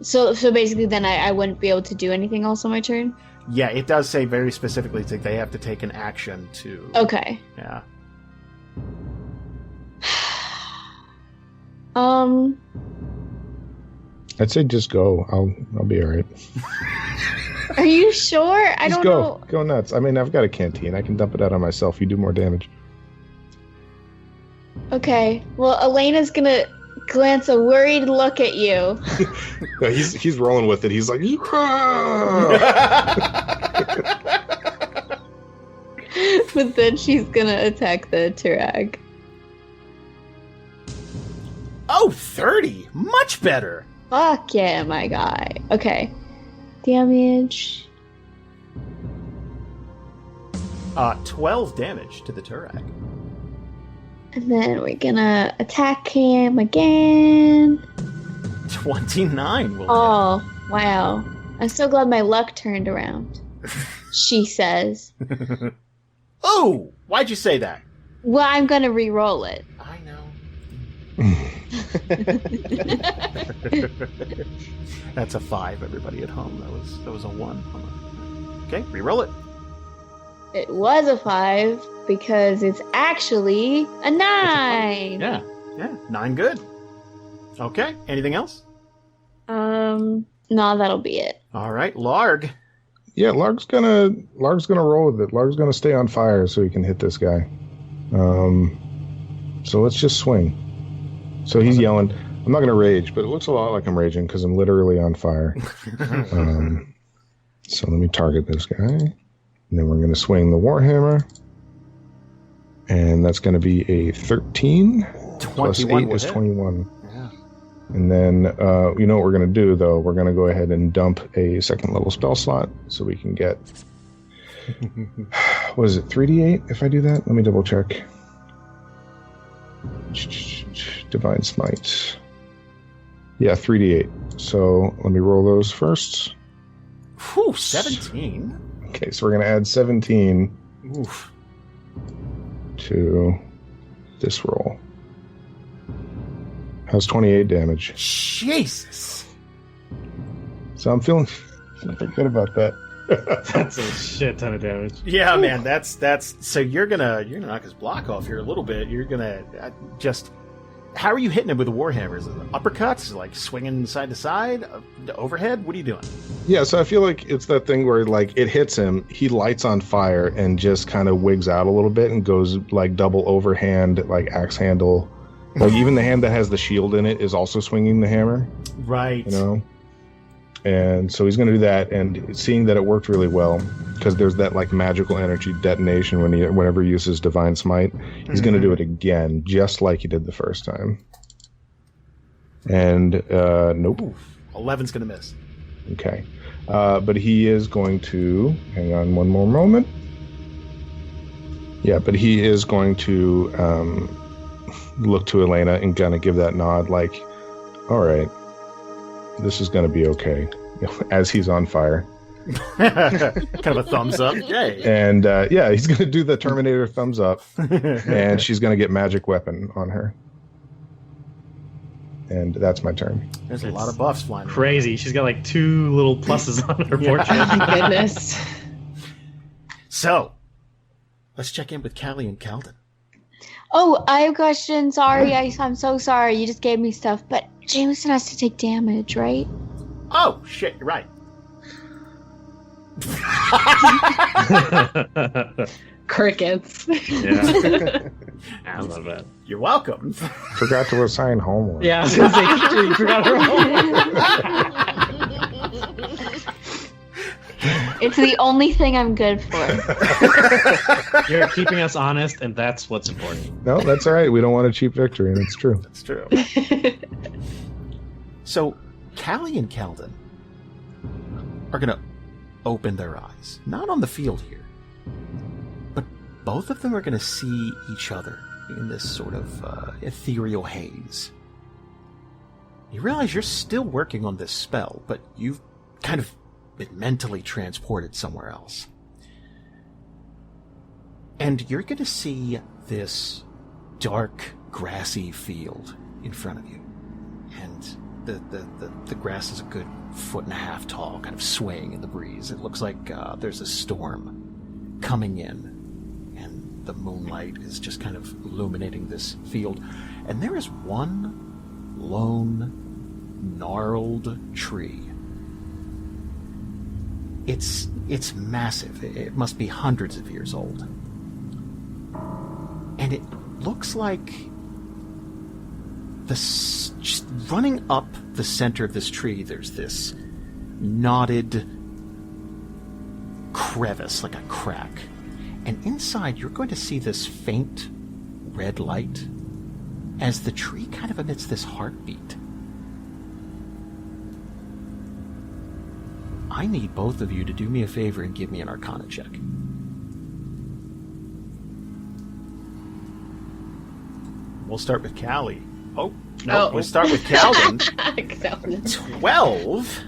So basically, then I wouldn't be able to do anything else on my turn.
Yeah, it does say very specifically that they have to take an action to.
Okay.
Yeah.
I'd say just go. I'll be all right.
Are you sure? I
Just
don't
go.
know.
Go nuts. I mean, I've got a canteen. I can dump it out on myself. You do more damage.
Okay. Well, Elena's gonna glance a worried look at you.
Yeah, he's rolling with it. He's like,
But then she's gonna attack the Turag.
Oh, 30! Much better!
Fuck yeah, my guy. Okay. Damage.
12 damage to the Turag.
And then we're gonna attack him again.
29 will
Oh, wow. I'm so glad my luck turned around. She says.
hit. Oh! Why'd you say that?
Well, I'm gonna re-roll it.
I know. That's a 5, everybody at home. That was a 1. Okay, re-roll it.
It was a 5 because it's actually a 9.
Yeah, 9 good. Okay, anything else?
No, that'll be it.
All right, Larg.
yeah, Larg's gonna roll with it. Larg's gonna stay on fire so he can hit this guy. So let's just swing. So he's yelling. I'm not gonna rage, but it looks a lot like I'm raging because I'm literally on fire. So let me target this guy, and then we're gonna swing the Warhammer, and that's gonna be a 13 plus 8 is 21.
Yeah.
And then, you know what we're going to do, though? We're going to go ahead and dump a second level spell slot so we can get... what is it, 3d8 if I do that? Let me double check. Divine Smite. Yeah, 3d8. So let me roll those first.
Whew, 17.
Okay, so we're going to add 17
Oof.
to this roll. Has 28 damage.
Jesus.
So I'm feeling pretty good about that.
That's a shit ton of damage.
Yeah, man, that's so you're gonna knock his block off here a little bit. You're gonna just. How are you hitting him with the warhammer? Is it uppercuts, like swinging side to side, overhead? What are you doing?
Yeah, so I feel like it's that thing where like it hits him, he lights on fire and just kind of wigs out a little bit and goes like double overhand, like axe handle. Like even the hand that has the shield in it is also swinging the hammer.
Right.
You know? And so he's going to do that, and seeing that it worked really well, because there's that like magical energy detonation whenever he uses Divine Smite, he's going to do it again, just like he did the first time. And nope.
Ooh, 11's going to miss.
Okay. But he is going to, hang on one more moment. Yeah, but he is going to look to Elena and kind of give that nod, like, all right, this is going to be okay, as he's on fire.
Kind of a thumbs up. Yay.
And yeah, he's going to do the Terminator thumbs up, and she's going to get magic weapon on her. And that's my turn.
There's a lot of buffs flying.
Crazy. She's got like 2 little pluses on her portrait.
Oh, goodness.
So, let's check in with Kallie and Kalden.
Oh, I have a question. Sorry, I'm so sorry. You just gave me stuff, but Jamieson has to take damage, right?
Oh, shit, you're right.
Crickets.
Yeah. I love that.
You're welcome.
Forgot to assign homework.
Yeah, I was going to say, you forgot her home.
It's the only thing I'm good for.
You're keeping us honest, and that's what's important.
No, that's all right. We don't want a cheap victory, and it's true.
That's true. So, Kallie and Kalden are going to open their eyes. Not on the field here, but both of them are going to see each other in this sort of ethereal haze. You realize you're still working on this spell, but you've kind of been mentally transported somewhere else. And you're going to see this dark, grassy field in front of you. And the grass is a good 1.5 feet tall, kind of swaying in the breeze. It looks like there's a storm coming in, and the moonlight is just kind of illuminating this field. And there is one lone, gnarled tree. It's massive. It must be hundreds of years old. And it looks like just running up the center of this tree, there's this knotted crevice, like a crack. And inside, you're going to see this faint red light as the tree kind of emits this heartbeat. I need both of you to do me a favor and give me an Arcana check. We'll start with Kallie. Oh, no, we'll start with Kalden. 12.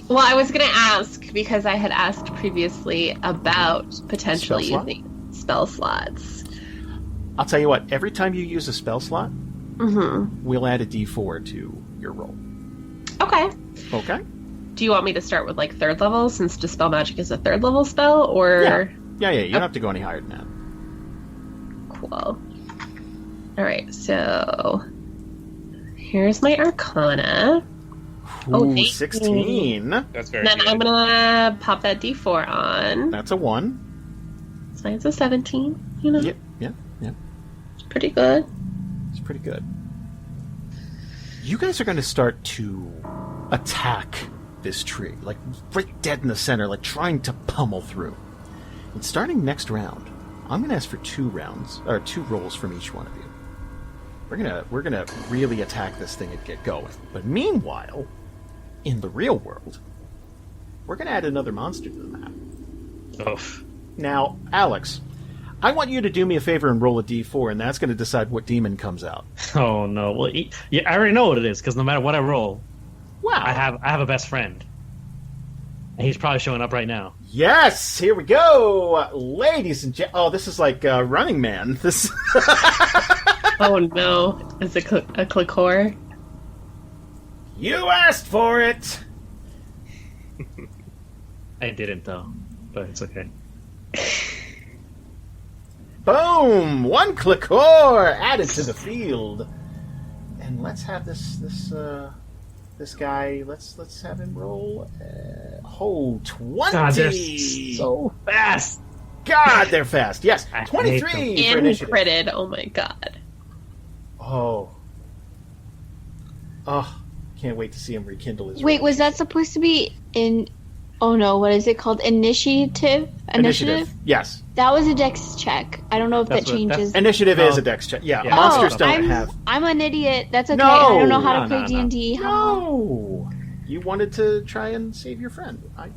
Well, I was going to ask, because I had asked previously about potentially
Spell slot?
using spell slots.
I'll tell you what, every time you use a spell slot, we'll add a d4 to your roll.
Okay.
Okay?
Do you want me to start with like 3rd level, since Dispel Magic is a 3rd level spell, or...
Yeah, you don't have to go any higher than that.
Cool. Alright, so... Here's my Arcana.
Ooh,
thank
16.
That's very
Then
good.
I'm gonna pop that D4 on.
That's a 1.
So it's a 17, you know?
Yep.
It's pretty good.
It's pretty good. You guys are going to start to attack this tree, like right dead in the center, like trying to pummel through. And starting next round, I'm going to ask for 2 rolls from each one of you. We're gonna really attack this thing and get going. But meanwhile, in the real world, we're gonna add another monster to the map.
Oof.
Now, Alex, I want you to do me a favor and roll a d4, and that's going to decide what demon comes out.
Oh no! Well, yeah, I already know what it is because no matter what I roll,
Wow!
I have a best friend, and he's probably showing up right now.
Yes, here we go, ladies and gentlemen. Oh, this is like Running Man. This.
Oh no. Is it a Clicore?
You asked for it.
I didn't though, but it's okay.
Boom! 1 clicker added to the field. And let's have this guy. Let's have him roll. 20.
God, they're so fast.
God, they're fast. Yes,
I
23
hate
for
And
initiative.
critted. Oh my god.
Oh, can't wait to see him rekindle his.
Wait, was that supposed to be in? Oh no, what is it called? Initiative?
Yes,
That was a dex check. I don't know if
That's
that
what- that's-
changes.
initiative is a dex check. Yeah,
Yeah.
monsters
Oh,
don't have.
I'm an idiot. That's okay.
No,
I don't know how to
no,
play
no,
D&D.
No, you wanted to try and save your friend.
Oh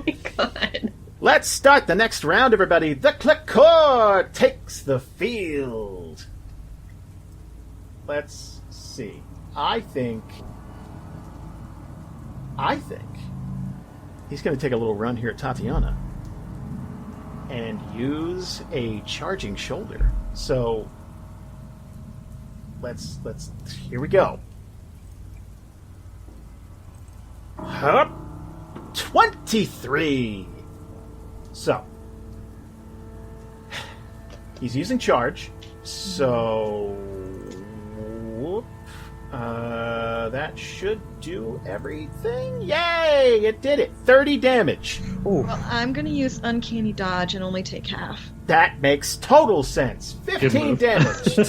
my god.
Let's start the next round, everybody. The clicker takes the field. Let's see. I think he's going to take a little run here at Tatiyana and use a charging shoulder. So let's here we go. Hup. 23. So he's using charge. So whoop. That should do everything. Yay! It did it. 30 damage.
Well, I'm gonna use Uncanny Dodge and only take half.
That makes total sense. 15
move.
damage.
Do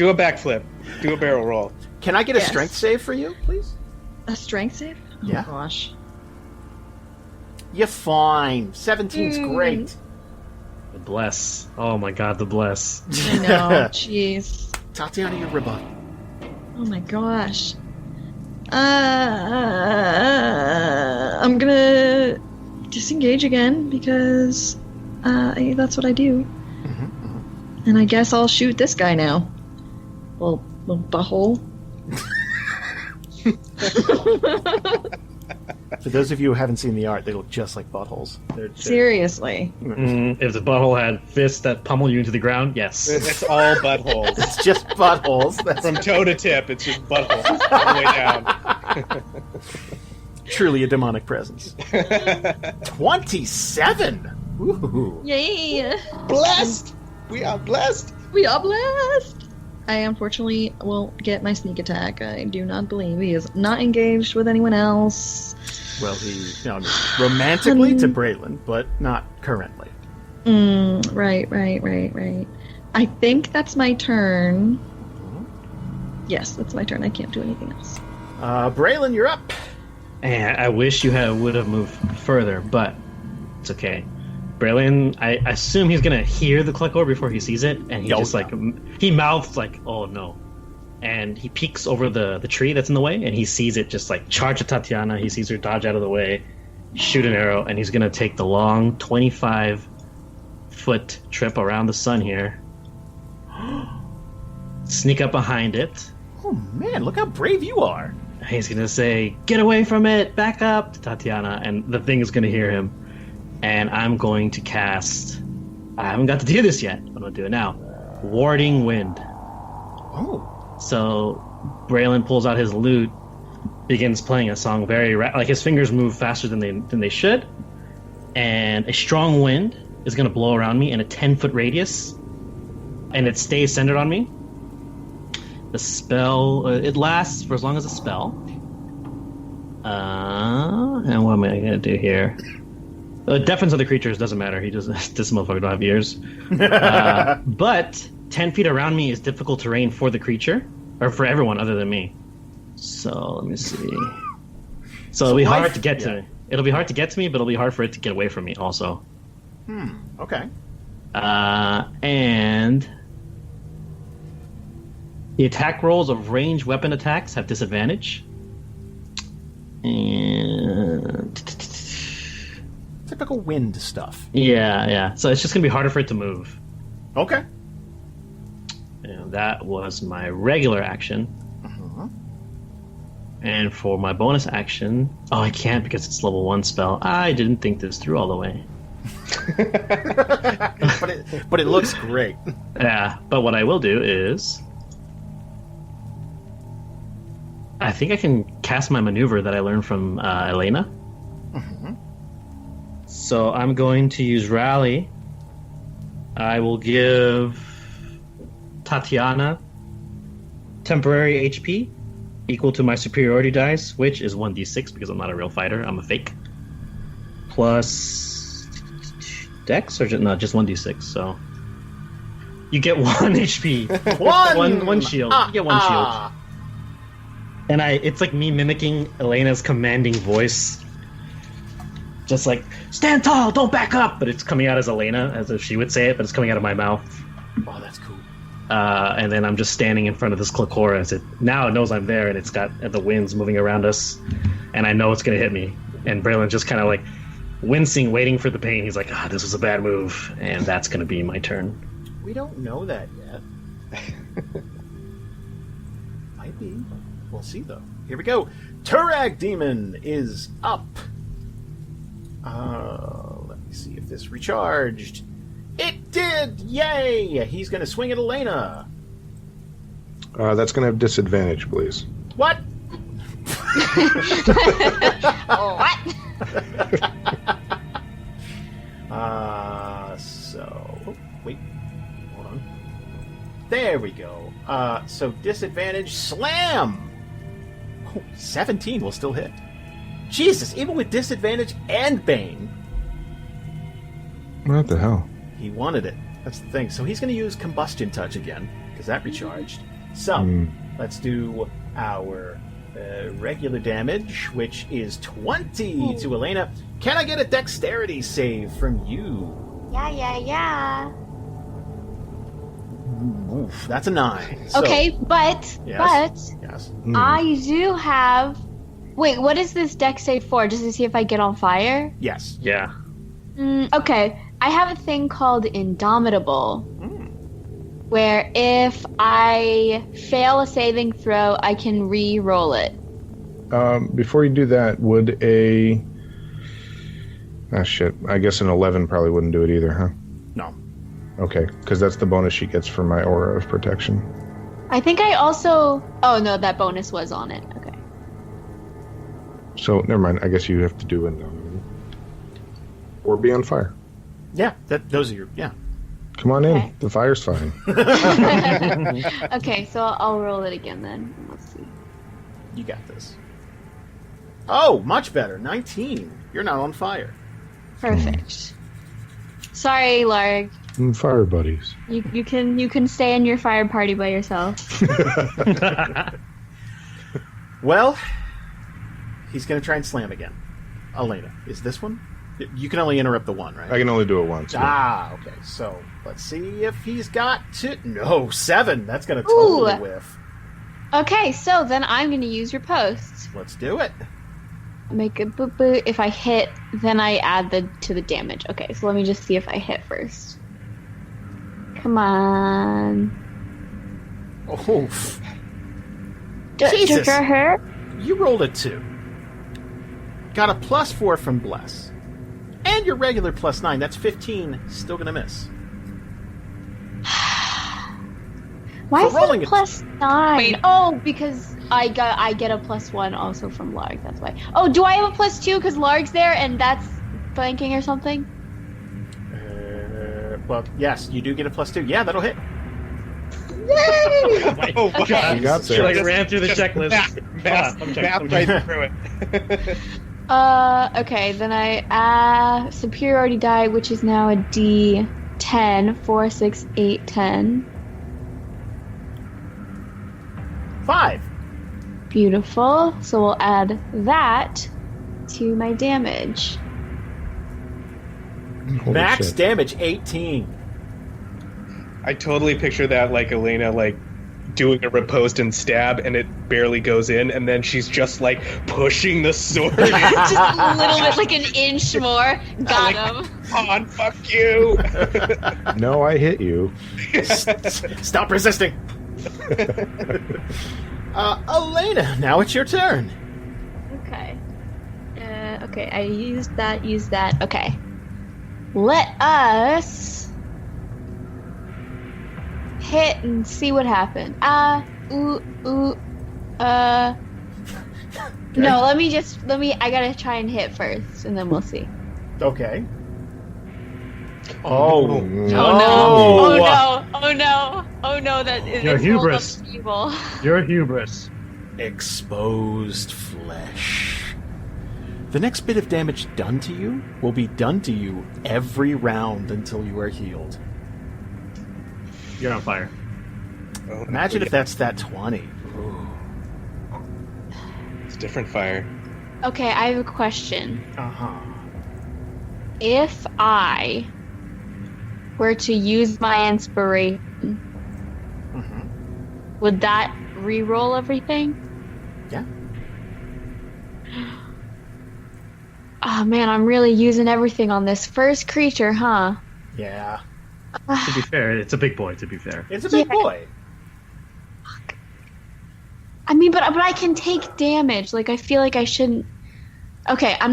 a backflip. Do a barrel roll.
Can I get a
Yes.
strength save for you, please?
A strength save? Oh
Yeah.
gosh.
You're fine. 17's great.
The bless. Oh my god, the bless.
I know. Jeez.
Tatiyana, your rebuttal.
Oh my gosh. I'm gonna disengage again because that's what I do. And I guess I'll shoot this guy now. Well, butthole.
For those of you who haven't seen the art, they look just like buttholes. They're
Seriously.
If the butthole had fists that pummel you into the ground, yes.
It's all buttholes.
It's just buttholes. That's
From toe to tip, it's just buttholes all the way down.
truly a demonic presence. 27! Ooh.
Yay!
Blessed! We are blessed!
We are blessed! I unfortunately will get my sneak attack. I do not believe he is not engaged with anyone else.
Well, romantically to Braylon, but not currently.
Right. I think that's my turn. Yes, that's my turn. I can't do anything else.
Braylon, you're up.
And I wish you would have moved further, but it's okay. Braylon, I assume he's gonna hear the clicker before he sees it, and he just he mouths like, "Oh no," and he peeks over the tree that's in the way, and he sees it just like charge at Tatiyana. He sees her dodge out of the way, shoot an arrow, and he's gonna take the long 25-foot trip around the sun here, sneak up behind it.
Oh man, look how brave you are.
He's gonna say, "Get away from it! Back up!" to Tatiyana, and the thing is gonna hear him. And I'm going to cast. I haven't got to do this yet, but I'm gonna do it now. Warding Wind.
Oh.
So Braylon pulls out his lute, begins playing a song very like his fingers move faster than they should, and a strong wind is gonna blow around me in a 10-foot radius, and it stays centered on me. The spell it lasts for as long as a spell. And what am I gonna do here? Deafens other creatures doesn't matter. He doesn't. This motherfucker don't have ears. But 10 feet around me is difficult terrain for the creature, or for everyone other than me. So let me see. So it'll be hard to get to me. It'll be hard to get to me, but it'll be hard for it to get away from me also.
Okay.
And the attack rolls of ranged weapon attacks have disadvantage. And
Typical wind stuff.
yeah. So it's just gonna be harder for it to move.
Okay.
And that was my regular action. And for my bonus action, I can't because it's level 1 spell. I didn't think this through all the way.
but it looks great.
Yeah, but what I will do is I think I can cast my maneuver that I learned from Elena.
Mhm.
So I'm going to use Rally. I will give Tatiyana temporary HP equal to my superiority dice, which is 1d6 because I'm not a real fighter. I'm a fake. Plus Dex or just 1d6. So you get 1 HP. one shield. You get 1 shield. And it's like me mimicking Elena's commanding voice. Just like, stand tall, don't back up! But it's coming out as Elena, as if she would say it, but it's coming out of my mouth.
Oh, that's cool.
And then I'm just standing in front of this Klakora as now it knows I'm there, and it's got the winds moving around us, and I know it's going to hit me. And Braylon just kind of like wincing, waiting for the pain. He's like, this was a bad move, and that's going to be my turn.
We don't know that yet. Might be. We'll see, though. Here we go. Turag Demon is up. Let me see if this recharged. It did! Yay! He's going to swing at Elena.
That's going to have disadvantage, please.
What?
What?
Wait. Hold on. There we go. So disadvantage, slam! Oh, 17 will still hit. Jesus, even with disadvantage and Bane.
What the hell?
He wanted it. That's the thing. So he's going to use Combustion Touch again, because that recharged. So, let's do our regular damage, which is 20 to Elena. Can I get a Dexterity save from you?
Yeah.
Oof, that's a 9. So,
Okay, but
yes.
I do have. Wait, what is this dex save for? Just to see if I get on fire?
Yes.
Yeah.
Okay, I have a thing called Indomitable, where if I fail a saving throw, I can re-roll it.
Before you do that, would a... Ah, shit. I guess an 11 probably wouldn't do it either, huh?
No.
Okay, because that's the bonus she gets for my Aura of Protection.
I think I also... Oh, no, that bonus was on it. Okay.
So, never mind. I guess you have to do Indomitable. Or be on fire.
Yeah, those are your... Yeah.
Come on in.
Okay.
The fire's fine.
Okay, so I'll roll it again then. Let's see.
You got this. Oh, much better. 19. You're not on fire.
Perfect. Sorry, Larg.
Fire buddies.
You can stay in your fire party by yourself.
Well, he's going to try and slam again. Elena, is this one? You can only interrupt the one, right?
I can only do it once.
Ah, okay. So, let's see if he's got to... No, 7. That's going to totally whiff.
Okay, so then I'm going to use Riposte.
Let's do it.
Make a boop boop. If I hit, then I add to the damage. Okay, so let me just see if I hit first. Come on.
Oh,
Jesus. Her?
You rolled a 2. Got a +4 from Bless. And your regular +9. That's 15. Still going to miss.
Why is
rolling
it +9?
Wait.
Oh, because I get a +1 also from Larg. That's why. Oh, do I have a +2 because Larg's there and that's flanking or something?
Well, yes, you do get a +2. Yeah, that'll hit.
Oh my
Okay.
You got
She
there.
ran through the checklist.
Math right through it.
Okay, then I superiority die, which is now a D10. 4, 6, 8, 10.
5.
Beautiful. So we'll add that to my damage.
Holy
Max
shit.
damage 18.
I totally picture that, like Elena, like doing a riposte and stab, and it barely goes in, and then she's just like pushing the sword.
Just a little bit, like an inch more. Got him.
Come on, fuck you.
No, I hit you.
Stop resisting. Elena, now it's your turn.
Okay. Okay, I used that. Okay. Let us hit and see what happens. No, let me. I gotta try and hit first, and then we'll see.
Okay. Oh.
Oh no! Oh no! That is
Your hubris.
evil.
Your hubris.
Exposed flesh. The next bit of damage done to you will be done to you every round until you are healed.
You're on fire.
Oh,
Imagine if that's that 20. Ooh.
It's different fire.
Okay, I have a question.
Uh-huh.
If I were to use my inspiration, would that re-roll everything?
Yeah.
Oh man, I'm really using everything on this first creature, huh?
Yeah.
To be fair, it's a big boy. To be fair,
It's a big boy.
I mean, but I can take damage. Like, I feel like I shouldn't. Okay, I'm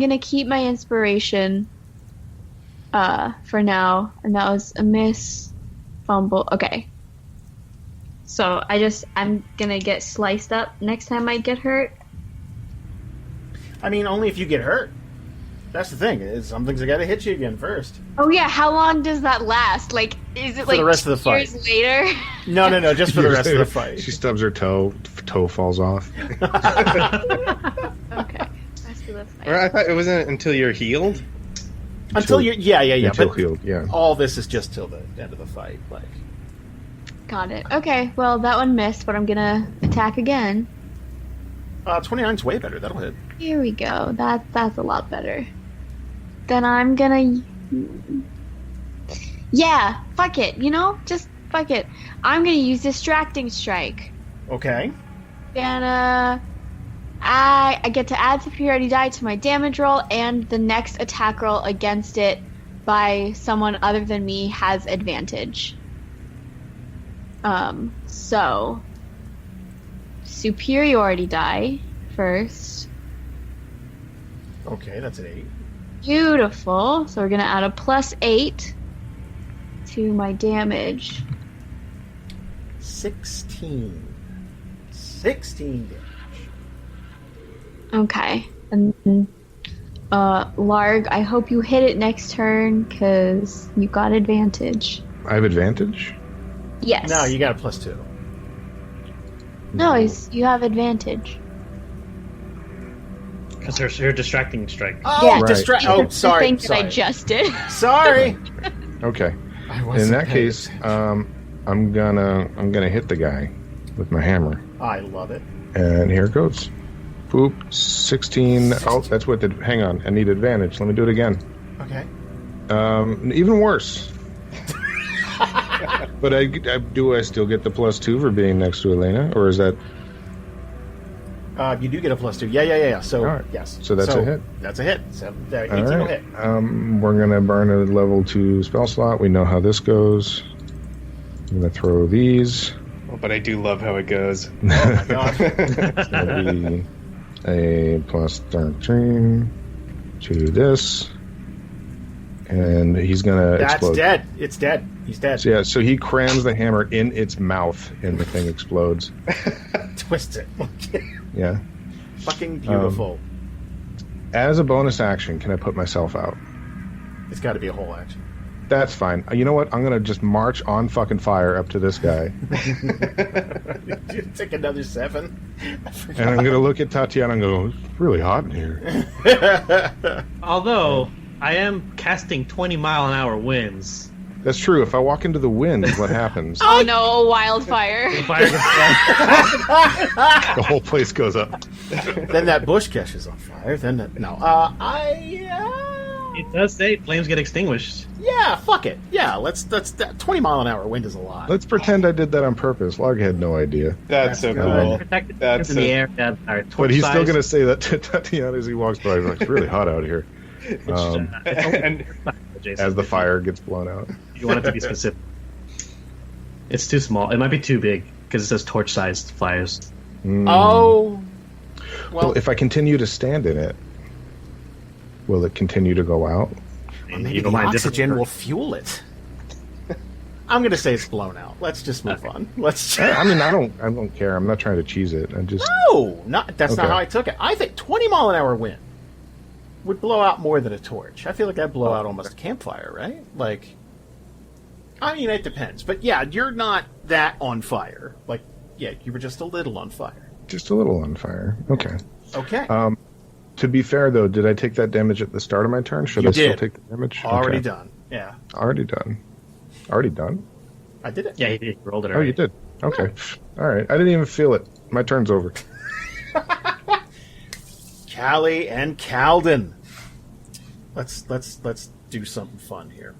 gonna keep my inspiration. For now, and that was a miss, fumble. Okay. So I'm gonna get sliced up next time I get hurt.
I mean, only if you get hurt. That's the thing. Is something's got to hit you again first.
Oh yeah, how long does that last? Like, is it
For
like
the rest of the
2
fight.
years later?
No, just for the rest of the fight.
She stubs her toe. Toe falls off.
Okay. Rest of the fight.
Or I thought it wasn't until you're healed.
Until you're
Until
but
healed. Yeah.
all this is just till the end of the fight. Like,
Got it. Okay, well that one missed, but I'm gonna attack again.
29's way better. That'll hit.
Here we go. That's a lot better. Then I'm gonna. Yeah, fuck it. You know, just fuck it. I'm gonna use Distracting Strike.
Okay.
I get to add superiority die to my damage roll, and the next attack roll against it by someone other than me has advantage. So superiority die first.
Okay, that's an 8.
Beautiful. So we're gonna add a +8 to my damage.
16. 16 damage.
Okay. And then, Larg, I hope you hit it next turn, because you got advantage.
I have advantage?
Yes.
No, you got a +2.
No, you have advantage.
because you're distracting strike.
Oh,
Yeah.
distract.
The
Oh, sorry.
thing that I
Sorry.
just did.
Sorry.
Okay.
I
In
wasn't
that
paying
case,
attention.
I'm gonna hit the guy with my hammer,
I love it.
and here it goes. Boop, 16. Oh, that's what did. Hang on, I need advantage. Let me do it again.
Okay.
Even worse. But I still get the +2 for being next to Elena, or is that?
You do get a +2. Yeah. So,
All right.
yes.
So that's a hit.
That's a hit. So, 18
All
will
right.
hit.
We're gonna burn a level 2 spell slot. We know how this goes. I'm gonna throw these.
Oh, but I do love how it goes.
Oh, my God.
It's gonna be a +13 to this, and he's gonna
That's
explode.
dead. It's dead. He's dead.
So, yeah, so he crams the hammer in its mouth, and the thing explodes.
Twist it.
Yeah.
Fucking beautiful.
As a bonus action, can I put myself out?
It's got to be a whole action.
That's fine. You know what? I'm gonna just march on fucking fire up to this guy,
Take another 7.
and I'm gonna look at Tatiyana and go, "It's really hot in here."
Although I am casting 20-mile-an-hour winds.
That's true. If I walk into the wind, what happens?
Oh no, wildfire.
The fire goes
The whole place goes up.
Then that bush catches on fire. Then that, no.
It does say flames get extinguished.
Yeah, fuck it. Yeah, let's that 20-mile-an-hour wind is a lot.
Let's pretend I did that on purpose. Larg had no idea.
That's so
good.
cool.
Protected
That's
in the
a-
air. That are
But he's still
torch-sized.
going to say that to Tatiyana as he walks by. He's like, "It's really hot out here."
And
Jason,
As the
if
fire gets blown out.
you want it to be specific. It's too small. It might be too big because it says torch-sized fires.
Oh.
Well, if I continue to stand in it, will it continue to go out?
maybe
You
the
don't mind
oxygen
different-
will fuel it. I'm gonna say it's blown out. Let's just move on. Let's.
I mean, I don't care. I'm not trying to cheese it. I just
No, that's not
Okay.
how I took it. I think 20-mile-an-hour wind would blow out more than a torch. I feel like that'd blow out almost a campfire, right? Like, I mean, it depends. But yeah, you're not that on fire. Like, yeah, you were just a little on fire.
just a little on fire. Okay.
Okay.
To be fair, though, did I take that damage at the start of my turn? Should
You
I still
did.
take the damage?
Already
Okay.
done. Yeah,
Already done. Already done?
I did it.
Yeah, he rolled it
Oh,
already.
you did. Okay. All right. I didn't even feel it. My turn's over.
Kallie and Kalden. Let's do something fun here.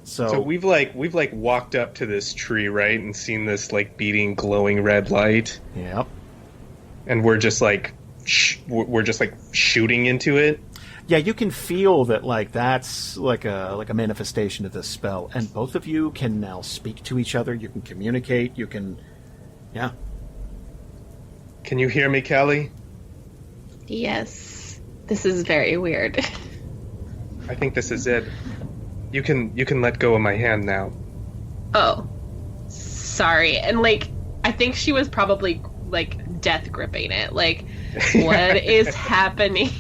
So we've walked up to this tree, right, and seen this like beating, glowing red light,
Yep.
and we're just like shooting into it.
Yeah, you can feel that like that's like a manifestation of this spell, and both of you can now speak to each other. You can communicate. You can, yeah.
Can you hear me, Kallie?
Yes. This is very weird.
I think this is it. You can let go of my hand now.
Oh. Sorry. And like I think she was probably like death gripping it. Like what is happening?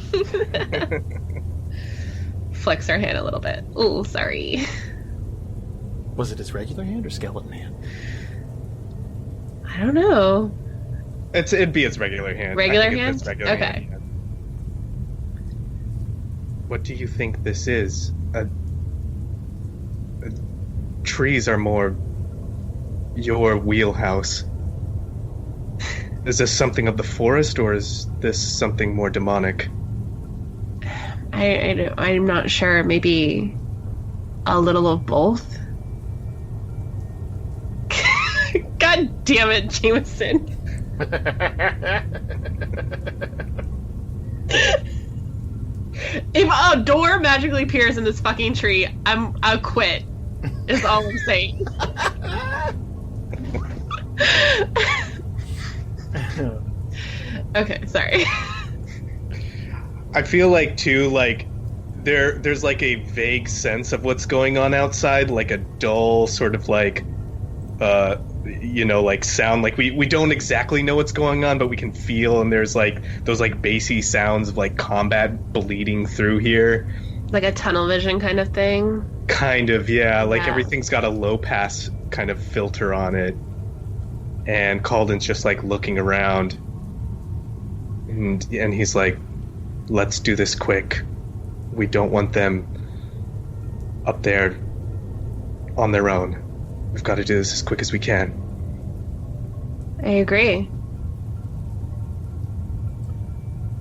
Flex her hand a little bit. Ooh, sorry.
Was it his regular hand or skeleton hand?
I don't know.
It'd be its regular hand.
Regular
I think
hand?
it's its regular
Okay.
hand. What do you think this is? Trees are more your wheelhouse. Is this something of the forest, or is this something more demonic?
I'm not sure. Maybe a little of both. God damn it, Jamieson. If a door magically appears in this fucking tree, I'll quit. Is all I'm saying. Okay, sorry.
I feel like too, like there's like a vague sense of what's going on outside, like a dull sort of like like sound. Like we don't exactly know what's going on, but we can feel, and there's like those like bassy sounds of like combat bleeding through here.
Like a tunnel vision kind of thing.
Kind of, yeah. Like
Yeah.
everything's got a low pass kind of filter on it. And Kalden's just like looking around. And he's like, let's do this quick. We don't want them up there on their own. We've got to do this as quick as we can.
I agree.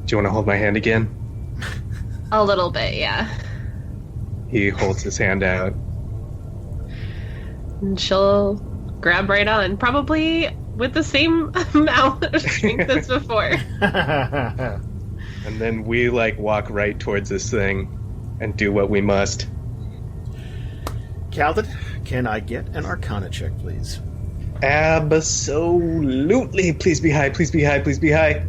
Do you want to hold my hand again?
A little bit, yeah.
He holds his hand out.
And she'll grab right on, probably with the same amount of strength as before.
And then we like walk right towards this thing and do what we must.
Kalden, can I get an Arcana check, please?
Absolutely. Please be high, please be high, please be high.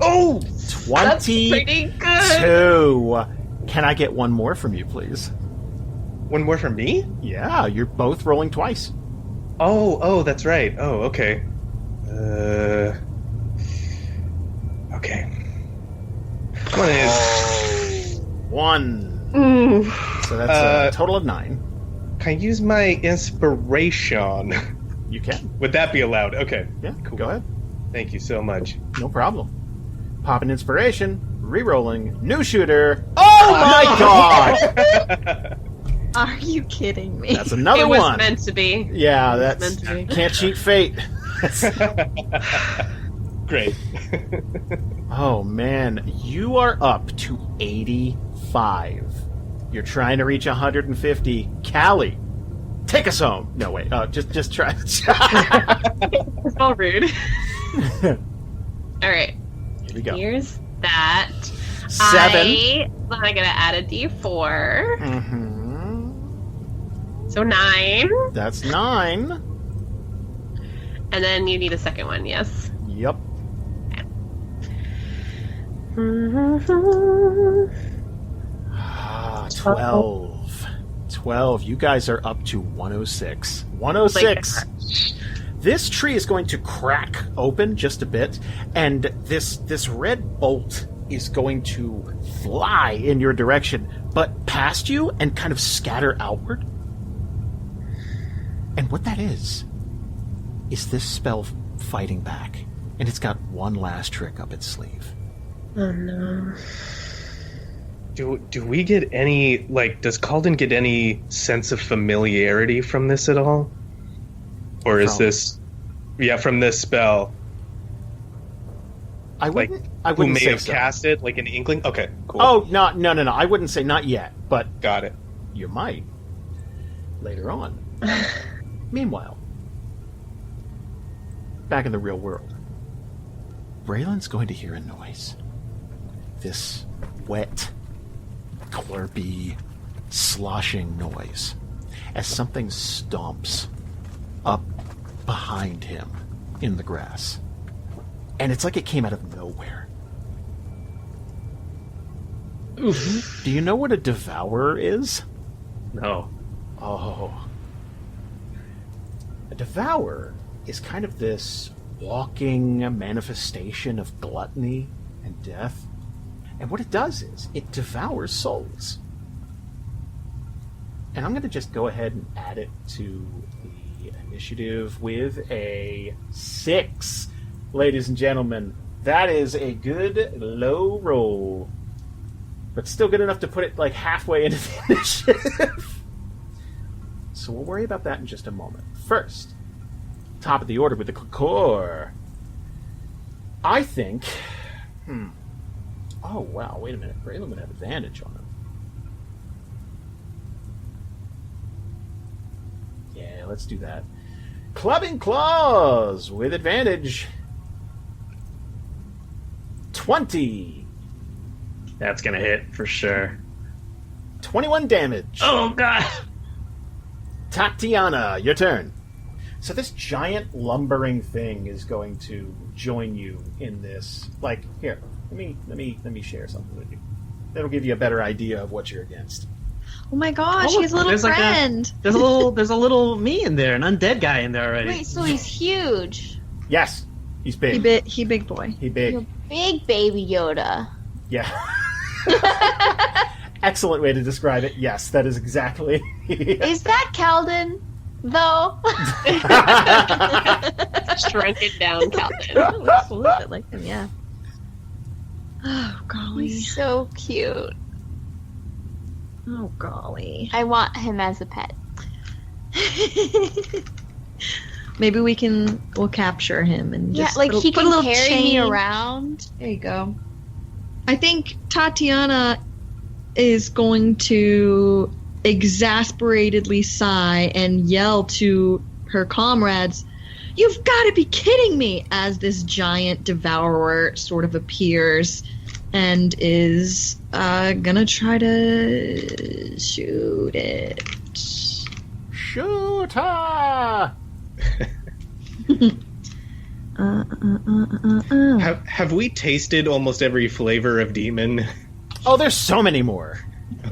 Oh!
22.
Pretty good.
Can I get one more from you, please?
One more from me?
Yeah, you're both rolling twice.
Oh, that's right. Oh, okay. Okay. One is...
One.
Ooh.
So that's a total of 9.
Can I use my inspiration?
You can.
Would that be allowed? Okay.
Yeah,
Cool.
go ahead.
Thank you so much.
No problem. Pop an inspiration, re-rolling, new shooter. Oh my god!
Are you kidding me?
That's another
It was
one.
meant to be.
Yeah,
meant
that's
to be.
can't cheat fate.
Great.
Oh man, you are up to 85. You're trying to reach 150. Kallie, take us home. No wait, just try.
It's all rude. All right.
Here we go.
Here's that.
7.
I'm gonna add a D4.
Mm-hmm.
So 9.
That's 9.
And then you need a second one, yes?
Yep.
Mm-hmm.
12. 112. You guys are up to 106. 106. This tree is going to crack open just a bit, and this red bolt is going to fly in your direction, but past you and kind of scatter outward. And what that is this spell fighting back. And it's got one last trick up its sleeve.
Oh no.
Do we get any, like, does Kalden get any sense of familiarity from this at all? Or is this, from this spell?
I wouldn't
Who may
say
have
so.
cast it, like an inkling? Okay, cool.
Oh, no. I wouldn't say not yet, but
Got it.
you might later on. Meanwhile, back in the real world, Braylon's going to hear a noise. This wet, glurpy, sloshing noise as something stomps up behind him in the grass. And it's like it came out of nowhere.
Oof.
Do you know what a devourer is?
No.
Oh. A devourer is kind of this walking manifestation of gluttony and death. And what it does is, it devours souls. And I'm going to just go ahead and add it to the initiative with a 6. Ladies and gentlemen, that is a good low roll. But still good enough to put it like halfway into the initiative. So we'll worry about that in just a moment. First, top of the order with the core. I think... Oh, wow, wait a minute. Braylon would have advantage on him. Yeah, let's do that. Clubbing Claws with advantage. 20.
That's gonna hit for sure.
21 damage.
Oh god!
Tatiyana, your turn. So this giant lumbering thing is going to join you in this. Like, here, let me share something with you. That'll give you a better idea of what you're against.
Oh my gosh,
Oh,
he's a little
there's like
friend.
There's a little me in there, an undead guy in there already.
Wait, so he's huge.
Yes, he's big.
He big boy.
He big.
You're big baby Yoda.
Yeah. Excellent way to describe it. Yes, that is exactly.
Is that Kalden, though?
Shrunken down Kalden.
Looks a little bit like him, yeah. Oh golly.
He's so cute.
Oh golly.
I want him as a pet.
Maybe we'll capture him and just
Yeah, like
put,
he
put a
can
little
carry
chain
me around.
There you go. I think Tatiyana is going to exasperatedly sigh and yell to her comrades, "You've got to be kidding me!" as this giant devourer sort of appears and is gonna try to shoot it.
Shoot her!
Have we tasted almost every flavor of demon?
Oh, there's so many more.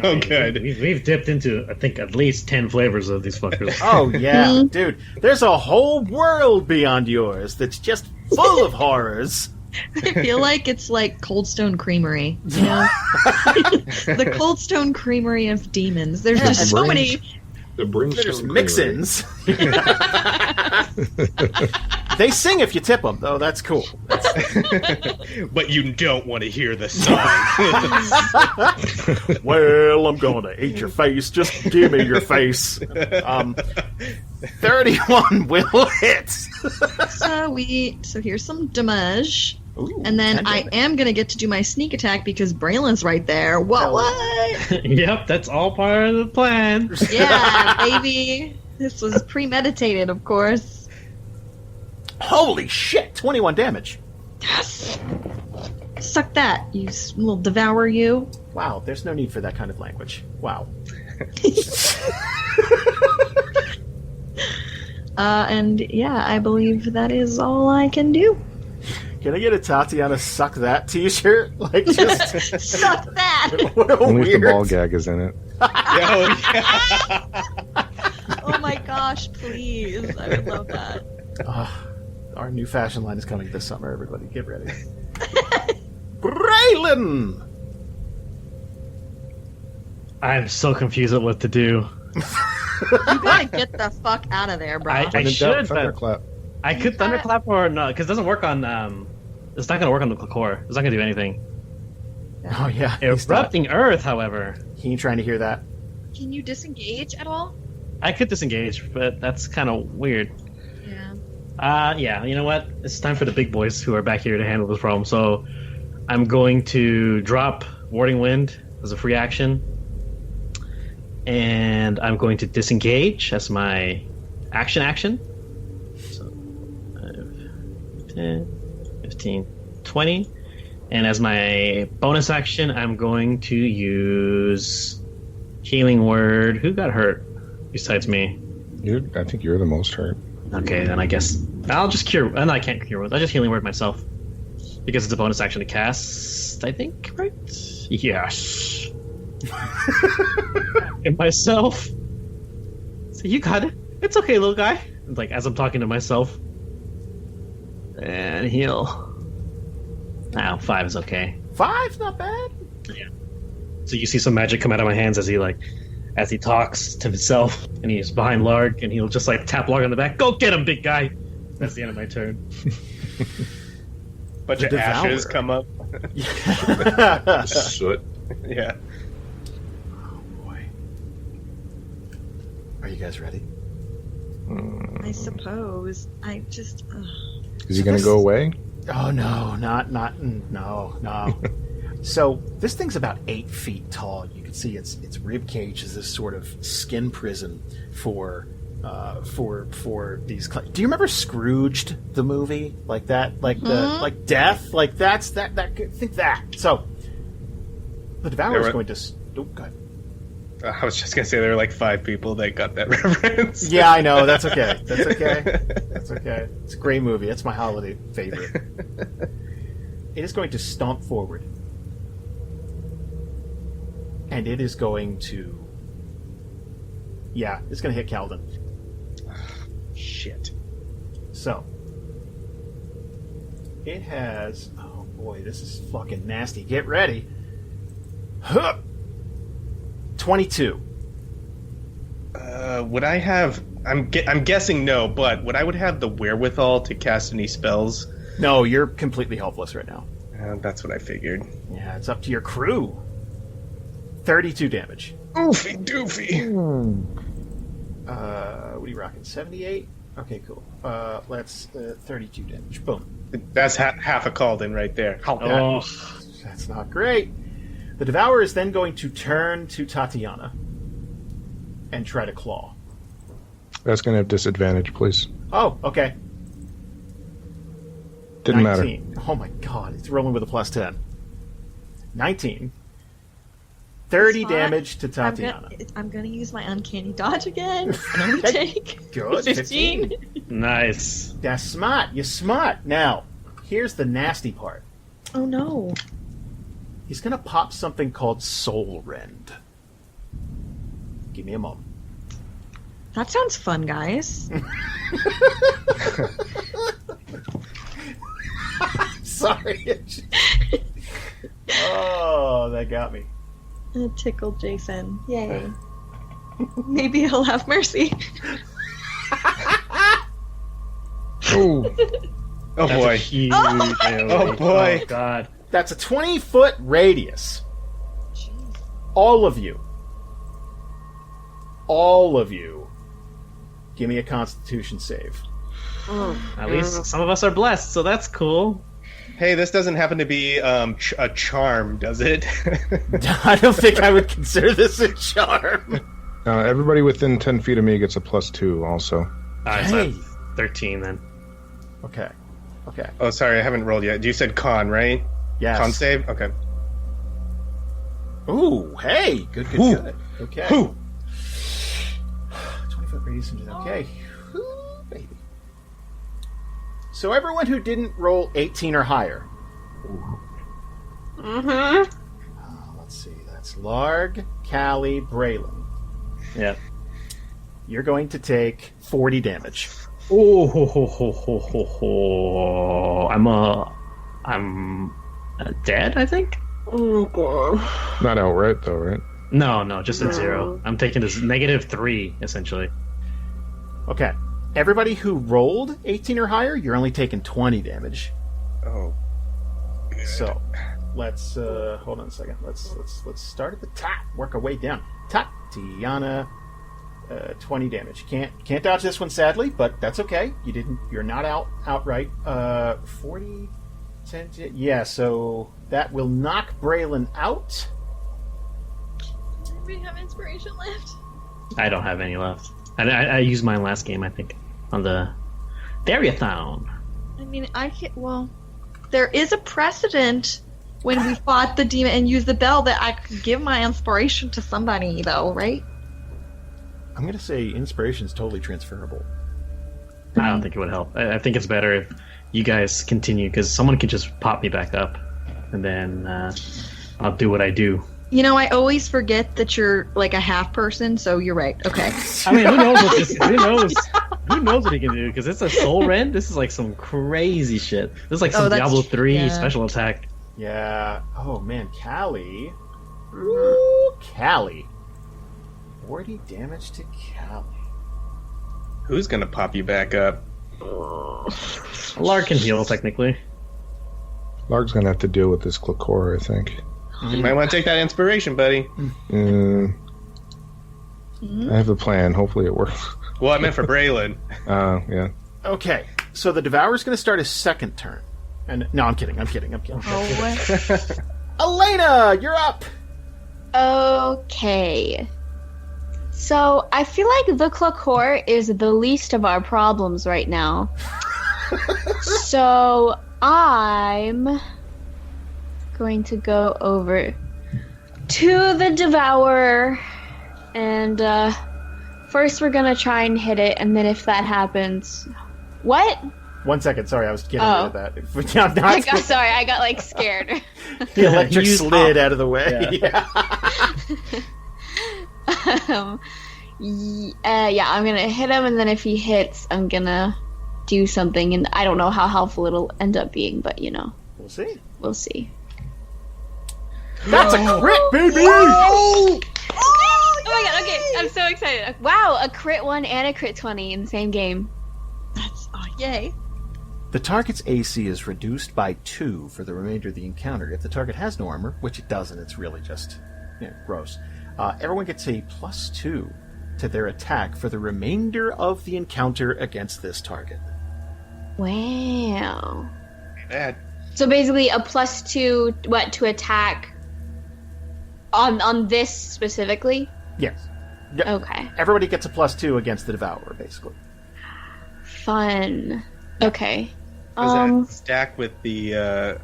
Oh, good.
We've dipped into, I think, at least 10 flavors of these fuckers.
Oh, yeah, dude. There's a whole world beyond yours that's just full of horrors.
I feel like it's like Cold Stone Creamery, you know? The Cold Stone Creamery of demons. There's just so many.
The brimstone
There's
creamery.
mix-ins. They sing if you tip them, though. That's cool.
But you don't want to hear the song.
Well, I'm gonna eat your face. Just give me your face. 31 will hit.
So here's some damage.
Ooh,
And then
10
I
damage.
am gonna get to do my sneak attack because Braylon's right there. What?
Yep, that's all part of the plan.
Yeah, baby. This was premeditated, of course.
Holy shit! 21 damage.
Yes. Suck that, you little devour you.
Wow, there's no need for that kind of language. Wow.
And yeah, I believe that is all I can do.
Can I get a Tatiyana suck that t-shirt? Like, just...
Suck that!
what a
Only if the
weird...
ball gag is in it.
Oh my gosh, please. I would love that.
Our new fashion line is coming this summer, everybody. Get ready. Braylon!
I'm so confused at what to do.
You gotta get the fuck out of there, bro.
I should, but
Thunderclap.
I could thunderclap or no, because it doesn't work on. It's not going to work on the core. It's not going to do anything.
Oh, yeah.
Erupting Earth, however.
He ain't trying to hear that.
Can you disengage at all?
I could disengage, but that's kind of weird.
Yeah.
Yeah, you know what? It's time for the big boys who are back here to handle this problem. So I'm going to drop Warding Wind as a free action. And I'm going to disengage as my action. So 5, 10, 15, 20. And as my bonus action, I'm going to use Healing Word. Who got hurt besides me?
I think you're the most hurt.
Okay, then I guess I'll just cure. No, I can't cure wounds. I'll just Healing Word myself because it's a bonus action to cast. I think, right? Yes. And myself. So you got it. It's okay, little guy. Like as I'm talking to myself. And heal. Now 5 is okay.
5's not bad.
Yeah. So you see some magic come out of my hands as he talks to himself, and he's behind Larg, and he'll just like tap Larg on the back. Go get him, big guy. That's the end of my turn.
Bunch of ashes come up.
Soot.
Yeah.
Oh boy. Are you guys ready?
I suppose. I just.
Is he going to go away?
Oh no, no. So this thing's about 8 feet tall. You can see its rib cage is this sort of skin prison for these. Do you remember Scrooged, the movie, like that, like like death, like that's that. Think that. So the Devourer is going to. Oh, go ahead.
I was just gonna say there were like 5 people that got that reference.
Yeah, I know. That's okay. That's okay. It's a great movie. It's my holiday favorite. It is going to stomp forward. And it is going to... Yeah, it's going to hit Kalden.
Shit.
So. It has... Oh boy, this is fucking nasty. Get ready. Huh! 22.
Would I have... I'm guessing no, but would I have the wherewithal to cast any spells?
No, you're completely helpless right now.
That's what I figured.
Yeah, it's up to your crew. 32 damage.
Oofy doofy.
What are you rocking? 78? Okay, cool. Let's 32 damage. Boom.
That's half a Kalden right there.
Oh.
That's not great. The Devourer is then going to turn to Tatiyana and try to claw.
That's going to have disadvantage, please.
Oh, okay.
Didn't
19.
matter.
Oh my god, it's rolling with a plus 10. 19. 30 damage to Tatiyana.
I'm gonna use my uncanny dodge again. And only take
Good.
15.
Nice.
That's smart. You're smart. Now, here's the nasty part.
Oh no.
He's going to pop something called Soul Rend. Give me a moment.
That sounds fun, guys.
Sorry. Oh, that got me.
It tickled Jason. Yay. Maybe he'll have mercy.
Oh,
Oh
That's a
boy.
huge
Oh,
AoE.
oh, boy.
Oh god.
That's a 20-foot radius. All of you, give me a Constitution save.
At least some of us are blessed, so that's cool.
Hey, this doesn't happen to be a charm, does it?
I don't think I would consider this a charm.
everybody within 10 feet of me gets a +2 also.
Alright, so 13 then.
Okay.
Oh, sorry, I haven't rolled yet. You said con, right?
Yes.
Con save? Okay.
Ooh, hey, good. Okay.
Whew.
20-foot radius. Okay. Ooh, baby. So everyone who didn't roll 18 or higher. Let's see. That's Larg, Kallie, Braylon.
Yeah.
You're going to take 40 damage.
Oh, ho, ho, ho, ho, ho, ho. I'm dead, I think?
Oh, God.
Not outright, though, right?
No, just at 0. I'm taking this -3, essentially.
Okay. Everybody who rolled 18 or higher, you're only taking 20 damage.
Oh. Good.
So, let's hold on a second. Let's start at the top, work our way down. Tatiyana, 20 damage. Can't dodge this one, sadly, but that's okay. You're not outright. 40, 10, yeah. So that will knock Braylon out.
Does anybody have inspiration left?
I don't have any left. I used mine last game, I think, on the Dariathon.
I mean, well, there is a precedent when we fought the demon and used the bell that I could give my inspiration to somebody, though, right?
I'm going to say inspiration is totally transferable.
I don't think it would help. I think it's better if you guys continue, because someone can just pop me back up, and then I'll do what I do.
You know, I always forget that you're like a half person, so you're right. Okay.
I mean, who knows what this? Who knows what he can do? Because it's a soul rend. This is like some crazy shit. This is like some Diablo 3 special attack.
Yeah. Oh man, Kallie. Ooh, Kallie. 40 damage to Kallie.
Who's gonna pop you back up?
Larg can heal technically.
Larg's gonna have to deal with this Klakor, I think.
You might want to take that inspiration, buddy.
I have a plan. Hopefully it works.
Well, I meant for Braylon.
Yeah.
Okay, so the Devourer's going to start his second turn. And no, I'm kidding.
Oh.
Elena, you're up.
Okay. So I feel like the Klakor is the least of our problems right now. So I'm going to go over to the Devourer, and first we're gonna try and hit it, and then if that happens, what?
1 second, sorry, I was getting rid of that.
I got like scared.
The electric slid out of the way. Yeah.
I'm gonna hit him, and then if he hits, I'm gonna do something, and I don't know how helpful it'll end up being, but we'll see.
That's a crit, baby!
Oh my god, okay, I'm so excited. Wow, a crit 1 and a crit 20 in the same game.
Yay.
The target's AC is reduced by 2 for the remainder of the encounter. If the target has no armor, which it doesn't, it's really just gross. Everyone gets a +2 to their attack for the remainder of the encounter against this target.
Wow.
Bad.
So basically a +2 to attack on this specifically?
Yes.
Okay.
Everybody gets a +2 against the Devourer, basically.
Fun. Okay.
Does that stack with the
yeah.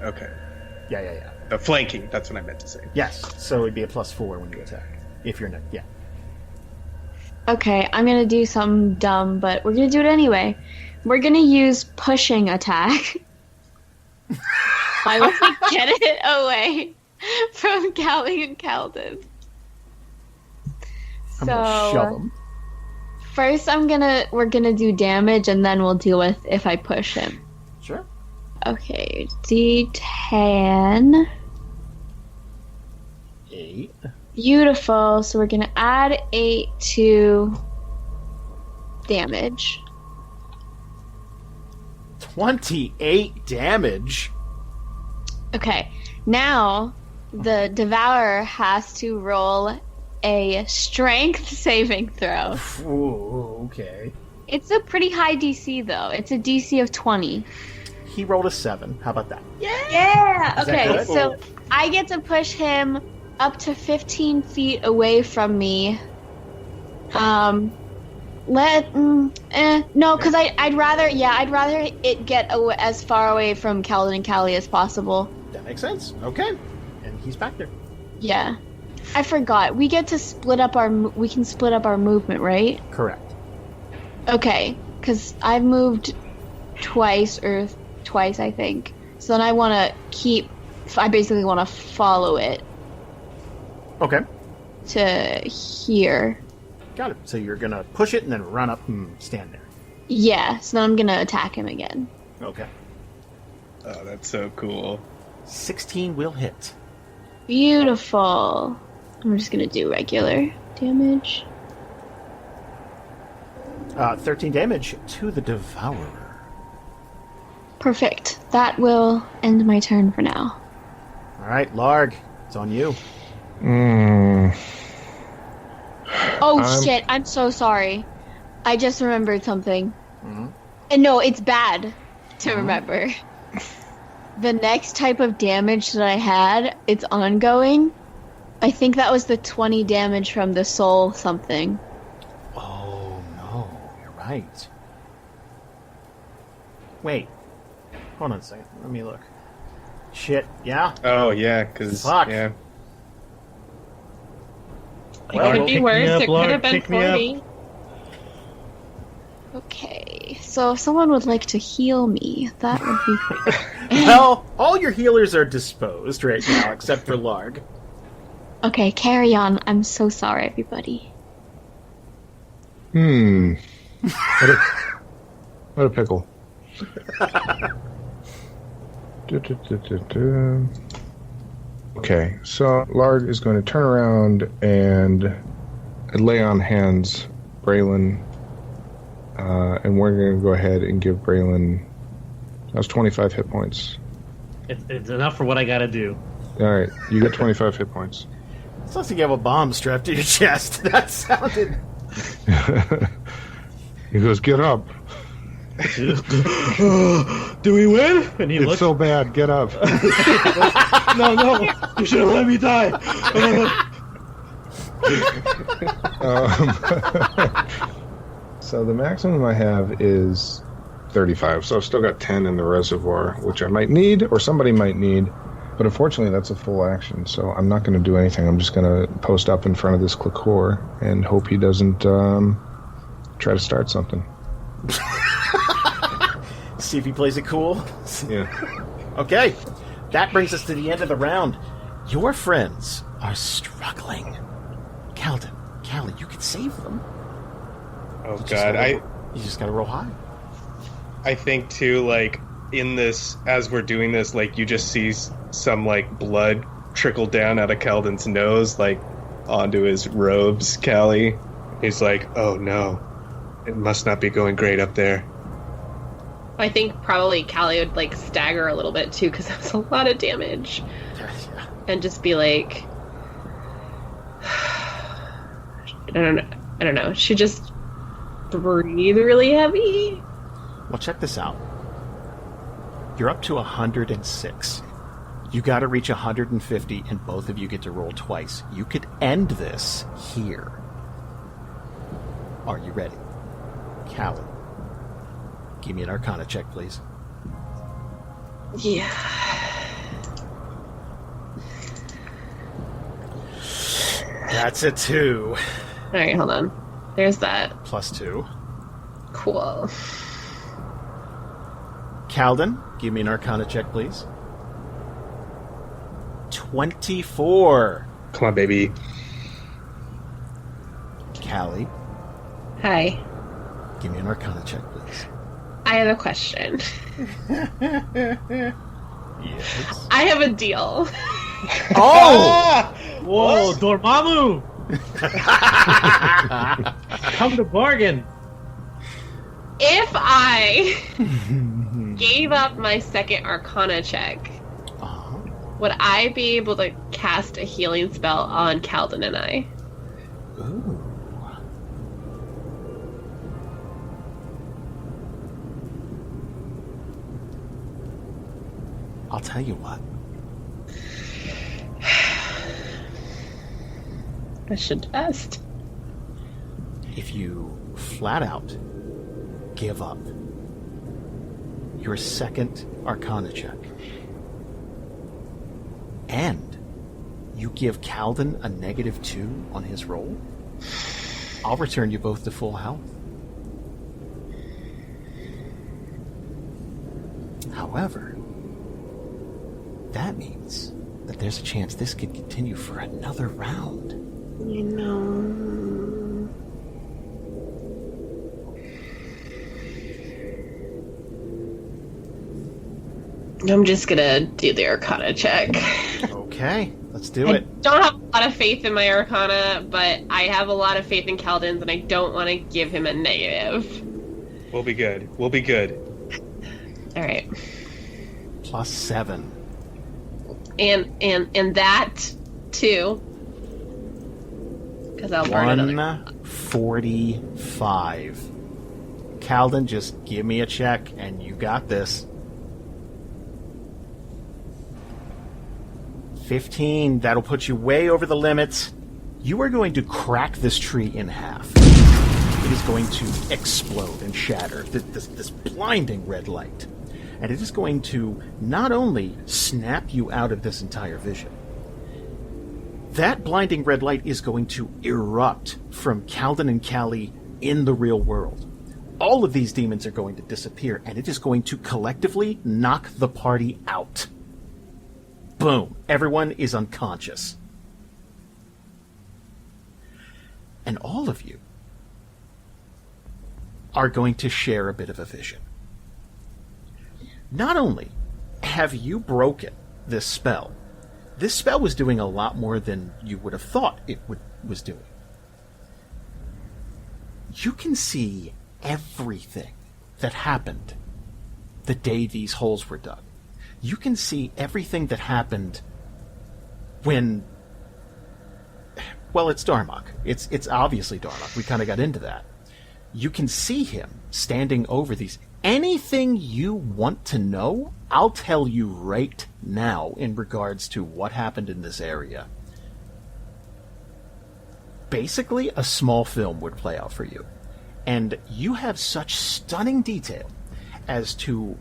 Okay.
Yeah.
The flanking, that's what I meant to say.
Yes. So it'd be a +4 when you attack. If you're not, yeah.
Okay, I'm gonna do something dumb, but we're gonna do it anyway. We're gonna use pushing attack. I want to get it away from Kallie and Kalden.
I'm gonna shove him.
First we're gonna do damage, and then we'll deal with if I push him.
Sure.
Okay, D10.
8.
Beautiful. So we're gonna add 8 to damage.
28 damage.
Okay, now the Devourer has to roll a strength saving throw.
Ooh, okay.
It's a pretty high DC, though. It's a DC of 20.
He rolled a 7. How about that?
Yeah!
Is that
Okay,
good?
so I get to push him up to 15 feet away from me. No, because I'd rather it get as far away from Kalden and Kallie as possible.
That makes sense. Okay. And he's back there.
Yeah. I forgot. We get to we can split up our movement, right?
Correct.
Okay, because I've moved twice, I think. So then I basically want to follow it.
Okay.
to here.
Got it. So you're gonna push it and then run up and stand there.
Yeah, so now I'm gonna attack him again.
Okay.
Oh, that's so cool.
16 will hit.
Beautiful. I'm just gonna do regular damage.
13 damage to the Devourer.
Perfect. That will end my turn for now.
All right, Larg, it's on you.
Oh shit, I'm so sorry. I just remembered something.
Mm-hmm.
And no, it's bad to remember. The next type of damage that I had, it's ongoing. I think that was the 20 damage from the soul something.
Oh, no. You're right. Wait. Hold on a second. Let me look. Shit, yeah?
Oh, yeah, because...
Fuck.
Yeah.
It could be
pick me
worse.
up,
It could
Larg,
have been
pick me up.
40.
Okay, so if someone would like to heal me, that would be great.
Well, all your healers are disposed right now, except for Larg.
Okay, carry on. I'm so sorry, everybody.
What a pickle. Okay, so Larg is going to turn around and lay on hands Braylon, and we're going to go ahead and give Braylon. That's 25 hit points.
It's enough for what I gotta do.
All right, you get 25 hit points.
It's not like you have a bomb strapped to your chest. That sounded...
He goes, "Get up!
Do we win? And he
It's
looks.
so bad. Get up!"
No, you should have let me die.
So the maximum I have is 35. So I've still got 10 in the reservoir, which I might need, or somebody might need. But unfortunately, that's a full action, so I'm not going to do anything. I'm just going to post up in front of this Clicore and hope he doesn't try to start something.
See if he plays it cool.
Yeah.
Okay, that brings us to the end of the round. Your friends are struggling. Kalden, Kallie, you could save them.
Oh, God.
You just gotta roll high.
I think, too, like, in this, as we're doing this, like, you just see some, like, blood trickle down out of Kalden's nose, like, onto his robes, Kallie. He's like, oh, no. It must not be going great up there.
I think probably Kallie would like stagger a little bit too because that was a lot of damage, and just be like, I don't know. She just breathe really heavy.
Well, check this out. You're up to 106. You got to reach 150, and both of you get to roll twice. You could end this here. Are you ready? Kallen, give me an Arcana check, please.
Yeah.
That's a 2.
All right, hold on. There's that.
+2.
Cool.
Kalden, give me an Arcana check, please. 24.
Come on, baby.
Kallie,
Hi.
give me an Arcana check, please.
I have a question.
Yes.
I have a deal.
Oh!
Whoa, Dormammu! Come to bargain.
If I gave up my second Arcana check,
Uh-huh.
would I be able to cast a healing spell on Kalden and I?
Ooh. I'll tell you what.
I should test.
If you flat out give up your second Arcana check and you give Kalden a -2 on his roll, I'll return you both to full health. However, that means that there's a chance this could continue for another round.
You know. I'm just gonna do the Arcana check.
Okay, let's do
I
it.
don't have a lot of faith in my Arcana, but I have a lot of faith in Kalden's, and I don't want to give him a negative.
We'll be good. We'll be good.
All right.
+7.
And that too, because I'll burn another.
145. Kalden, just give me a check, and you got this. 15. That'll put you way over the limit. You are going to crack this tree in half. It is going to explode and shatter. This blinding red light. And it is going to not only snap you out of this entire vision, that blinding red light is going to erupt from Kalden and Kallie in the real world. All of these demons are going to disappear, and it is going to collectively knock the party out. Boom. Everyone is unconscious. And all of you are going to share a bit of a vision. Not only have you broken this spell was doing a lot more than you would have thought it was doing. You can see everything that happened the day these holes were dug. You can see everything that happened when... Well, it's Darmok. It's obviously Darmok. We kind of got into that. You can see him standing over these... Anything you want to know, I'll tell you right now in regards to what happened in this area. Basically, a small film would play out for you. And you have such stunning detail as to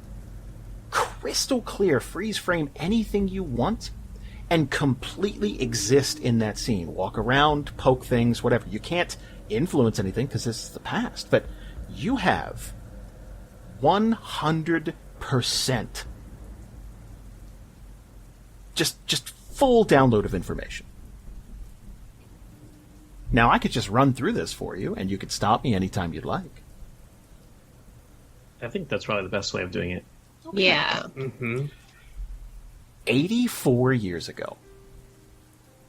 crystal clear freeze frame anything you want and completely exist in that scene. Walk around, poke things, whatever. You can't influence anything because this is the past, but you have 100% just full download of information. Now, I could just run through this for you, and you could stop me anytime you'd like.
I think that's probably the best way of doing it.
Okay. Yeah.
Mm-hmm.
84 years ago.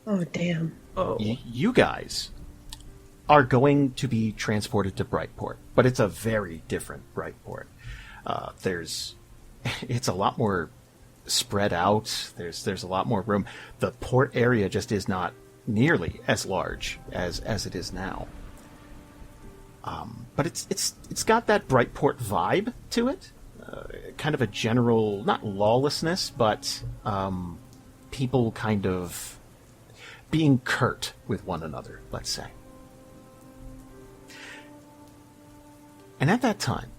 Oh, damn.
Oh.
You guys are going to be transported to Brightport, but it's a very different Brightport. It's a lot more spread out. There's a lot more room. The port area just is not nearly as large as it is now. But it's got that Brightport vibe to it. Kind of a general, not lawlessness, but people kind of being curt with one another, let's say. And at that time,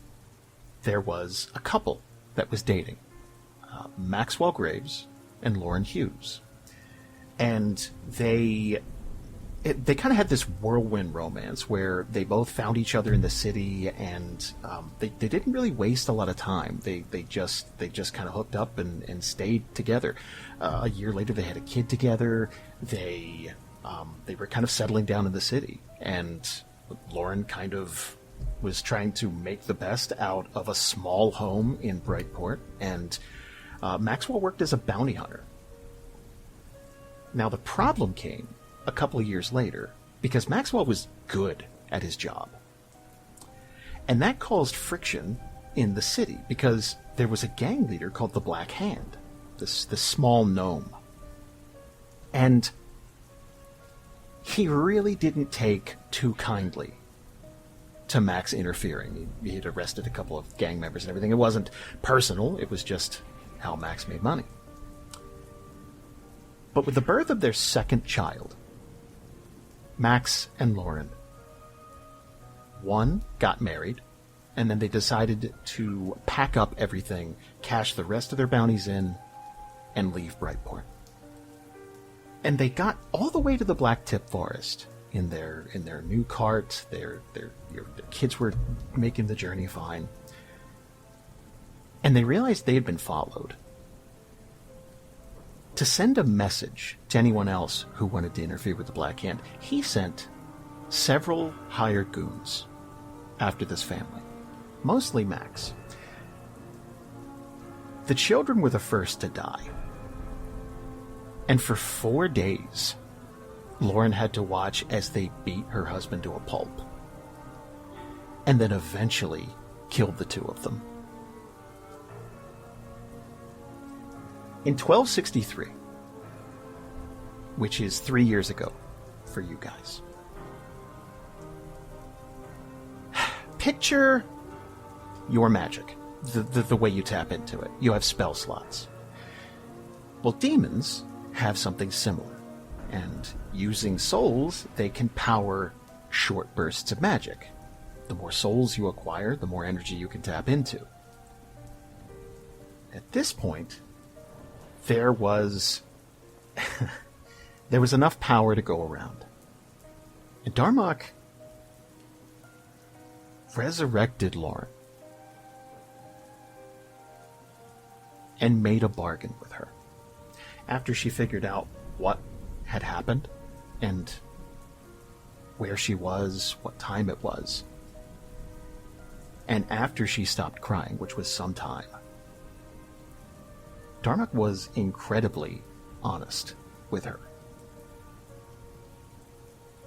there was a couple that was dating, Maxwell Graves and Lauren Hughes. And they kind of had this whirlwind romance where they both found each other in the city, and they didn't really waste a lot of time. They just kind of hooked up and stayed together. A year later, they had a kid together. They were kind of settling down in the city, and Lauren kind of was trying to make the best out of a small home in Brightport, and Maxwell worked as a bounty hunter. Now, the problem came a couple of years later because Maxwell was good at his job. And that caused friction in the city because there was a gang leader called the Black Hand, this small gnome. And he really didn't take too kindly to Max interfering. He had arrested a couple of gang members and everything. It wasn't personal, it was just how Max made money. But with the birth of their second child, Max and Lauren, one got married, and then they decided to pack up everything, cash the rest of their bounties in, and leave Brightport. And they got all the way to the Black Tip Forest in their new cart. Their kids were making the journey fine. And they realized they had been followed. to send a message to anyone else who wanted to interfere with the Black Hand, he sent several hired goons after this family, mostly Max. The children were the first to die. And for 4 days, Lauren had to watch as they beat her husband to a pulp. And then eventually killed the two of them. In 1263, which is 3 years ago for you guys, picture your magic, the way you tap into it. You have spell slots. Well, demons have something similar, and using souls, they can power short bursts of magic. The more souls you acquire, the more energy you can tap into. At this point, there was enough power to go around. And Darmok resurrected Lauren and made a bargain with her. After she figured out what had happened and where she was, what time it was, and after she stopped crying, which was some time, Darmok was incredibly honest with her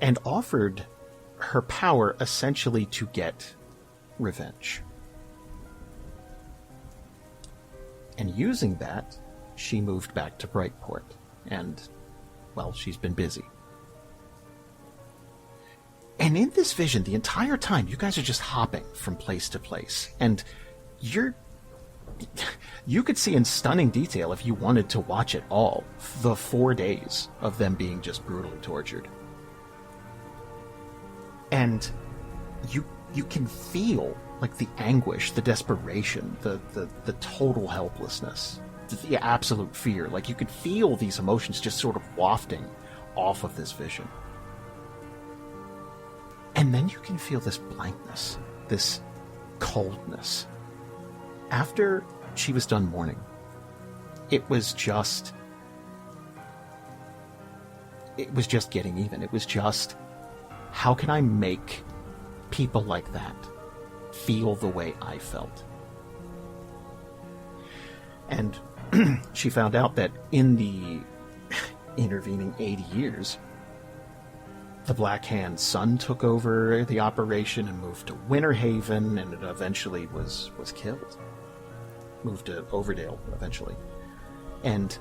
and offered her power essentially to get revenge. And using that, she moved back to Brightport, and, well, she's been busy. And in this vision, the entire time, you guys are just hopping from place to place, and you could see in stunning detail, if you wanted to watch it all, the 4 days of them being just brutally tortured. And you can feel like the anguish, the desperation, the total helplessness, the absolute fear. Like you could feel these emotions just sort of wafting off of this vision. And then you can feel this blankness, this coldness. After she was done mourning, it was just getting even. It was just, how can I make people like that feel the way I felt? And she found out that in the intervening 80 years, the Black Hand's son took over the operation and moved to Winter Haven, and it eventually was killed. Moved to Overdale, eventually. And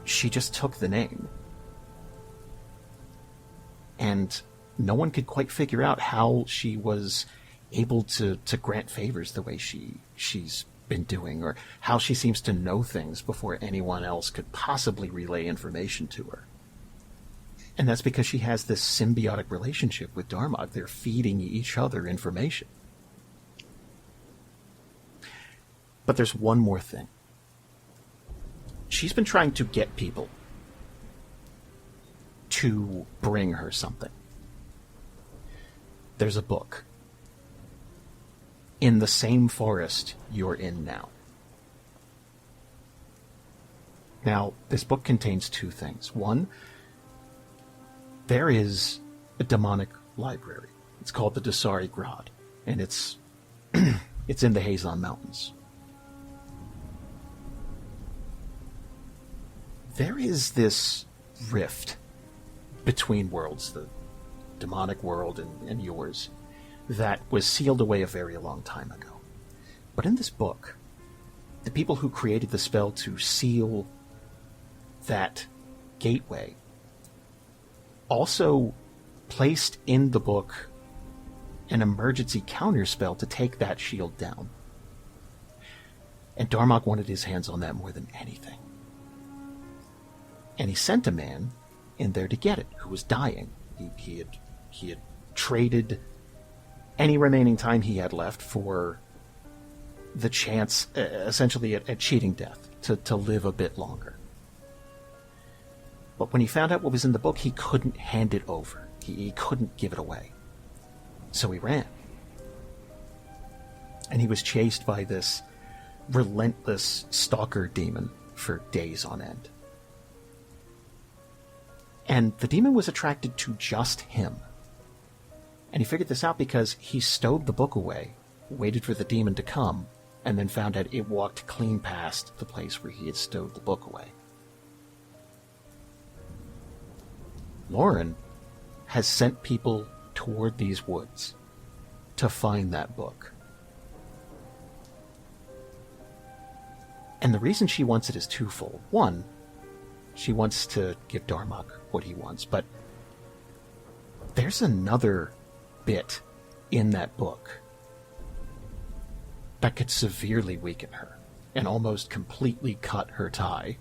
she just took the name. And no one could quite figure out how she was able to grant favors the way she's been doing, or how she seems to know things before anyone else could possibly relay information to her. And that's because she has this symbiotic relationship with Darmok. They're feeding each other information. But there's one more thing. She's been trying to get people to bring her something. There's a book in the same forest you're in now. Now, this book contains two things. One, there is a demonic library. It's called the Dasari Grad, and it's in the Hazon Mountains. There is this rift between worlds, the demonic world and yours, that was sealed away a very long time ago. But in this book, the people who created the spell to seal that gateway also placed in the book an emergency counterspell to take that shield down. And Darmok wanted his hands on that more than anything. And he sent a man in there to get it, who was dying. He had traded any remaining time he had left for the chance, essentially, at cheating death, to live a bit longer. But when he found out what was in the book, he couldn't hand it over. He couldn't give it away. So he ran. And he was chased by this relentless stalker demon for days on end. And the demon was attracted to just him. And he figured this out because he stowed the book away, waited for the demon to come, and then found out it walked clean past the place where he had stowed the book away. Lauren has sent people toward these woods to find that book. And the reason she wants it is twofold. One, she wants to give Darmok what he wants, but there's another bit in that book that could severely weaken her and almost completely cut her tie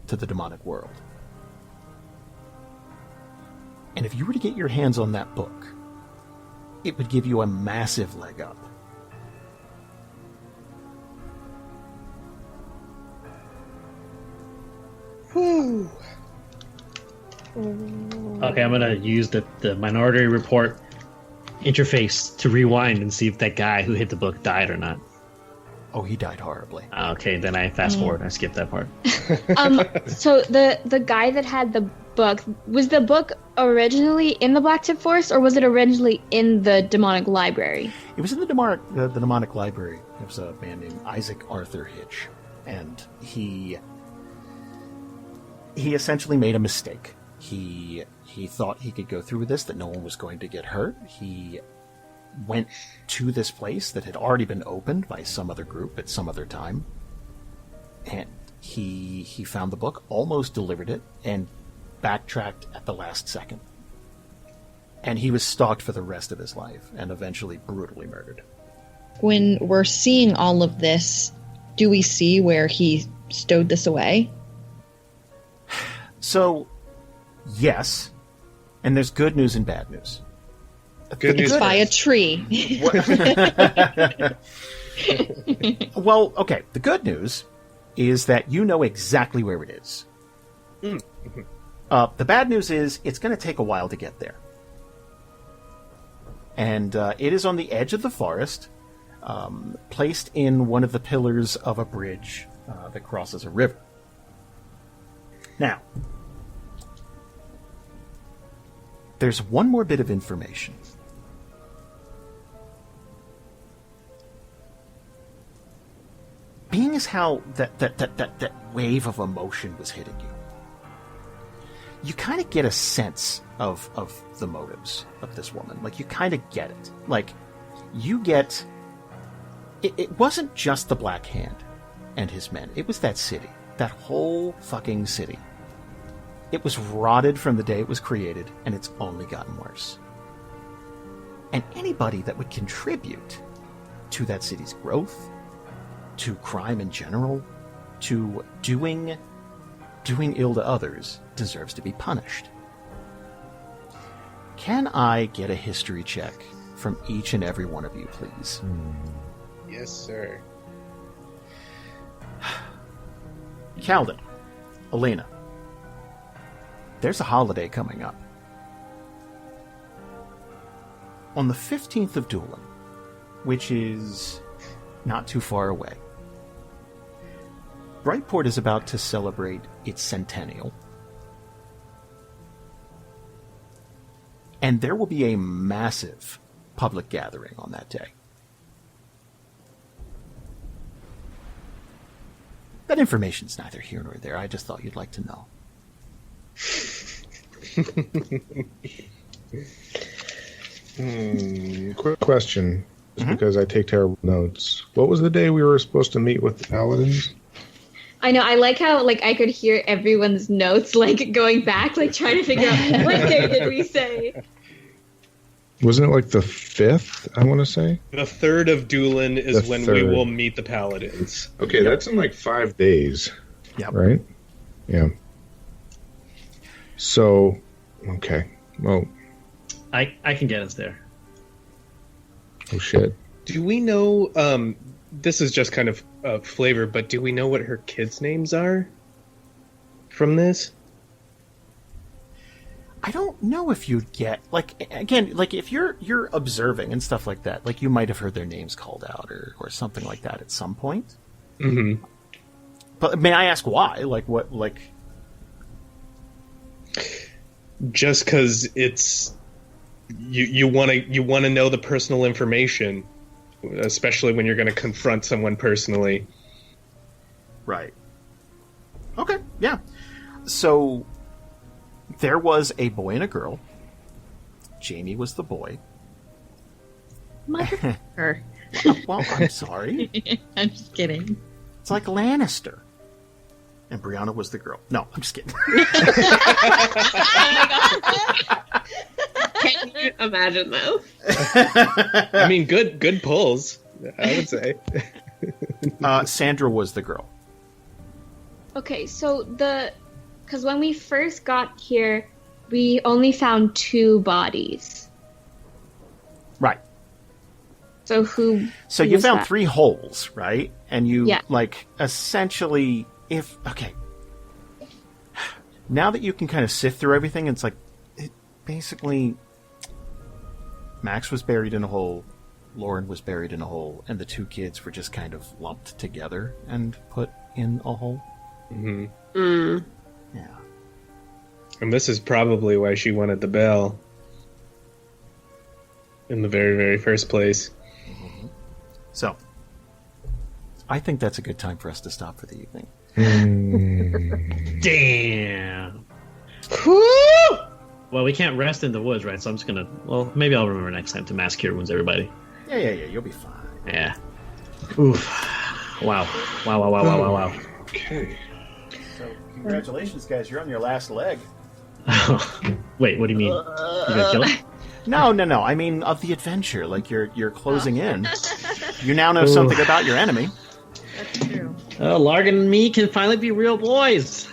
to the demonic world. And if you were to get your hands on that book, it would give you a massive leg up.
Whew.
Okay, I'm gonna use the Minority Report interface to rewind and see if that guy who hit the book died or not.
Oh, he died horribly.
Okay, then I fast forward. I skipped that part.
So the guy that had the book, was the book originally in the Blacktip Forest, or was it originally in the demonic library?
It was in the demonic library. It was a man named Isaac Arthur Hitch, and he essentially made a mistake. He thought he could go through with this, that no one was going to get hurt. He went to this place that had already been opened by some other group at some other time, and he found the book, almost delivered it, and backtracked at the last second. And he was stalked for the rest of his life, and eventually brutally murdered.
When we're seeing all of this, do we see where he stowed this away?
So, yes, and there's good news and bad news.
Good news.
It's by a tree.
Well, okay, the good news is that you know exactly where it is. The bad news is it's going to take a while to get there. And it is on the edge of the forest, placed in one of the pillars of a bridge that crosses a river. Now, there's one more bit of information. Being as how that wave of emotion was hitting you, you kind of get a sense of the motives of this woman. Like, you kind of get it. Like, you get... It wasn't just the Black Hand and his men. It was that city. That whole fucking city. It was rotted from the day it was created, and it's only gotten worse. And anybody that would contribute to that city's growth, to crime in general, to doing ill to others, deserves to be punished. Can I get a history check from each and every one of you, please?
Yes, sir.
Kalden, Elena, there's a holiday coming up. On the 15th of Dulan, which is not too far away, Brightport is about to celebrate its centennial. And there will be a massive public gathering on that day. That information's neither here nor there. I just thought you'd like to know.
Quick question, just because I take terrible notes. What was the day we were supposed to meet with the Paladins?
I know, I like how, like, I could hear everyone's notes, like, going back, like, trying to figure out, what day did we say?
Wasn't it like the 5th, I want to say?
The 3rd of Dulan is
The
when
3rd.
we will meet the Paladins.
Okay, that's in like 5 days.
Yep.
Right? Yeah. So, okay. Well,
I can get us there.
oh shit.
Do we know, this is just kind of flavor, but do we know what her kids' names are from this?
I don't know if you'd get, like, again, like, if you're observing and stuff like that, like, you might have heard their names called out or something like that at some point.
Mm-hmm.
But may I ask why? Like, what, like...
Just because it's... You want to know the personal information, especially when you're going to confront someone personally.
Right. Okay, yeah. So, there was a boy and a girl. Jamie was the boy.
Mother.
Well, I'm sorry.
I'm just kidding.
It's like Lannister. And Brianna was the girl. No, I'm just kidding.
Can you imagine though?
I mean, good pulls, I would say.
Sandra was the girl.
Okay, so because when we first got here, we only found 2 bodies.
Right.
So who
So you
was
found
that?
3 holes, right? And you,
Yeah.
like, essentially, okay. Now that you can kind of sift through everything, it's like, basically, Max was buried in a hole, Lauren was buried in a hole, and the 2 kids were just kind of lumped together and put in a hole.
Mm-hmm.
Yeah.
And this is probably why she wanted the bell in the very, very first place.
So, I think that's a good time for us to stop for the evening.
Damn. Well, we can't rest in the woods, right? So I'm just gonna. Well, maybe I'll remember next time to mass cure wounds everybody.
Yeah, you'll be fine.
Yeah. Oof. Wow. Wow.
Okay.
So, congratulations, guys. You're on your last leg.
Wait, what do you mean? You gonna kill it?
No. I mean, of the adventure. Like, you're closing in. You now know something about your enemy.
That's true.
Larg and me can finally be real boys.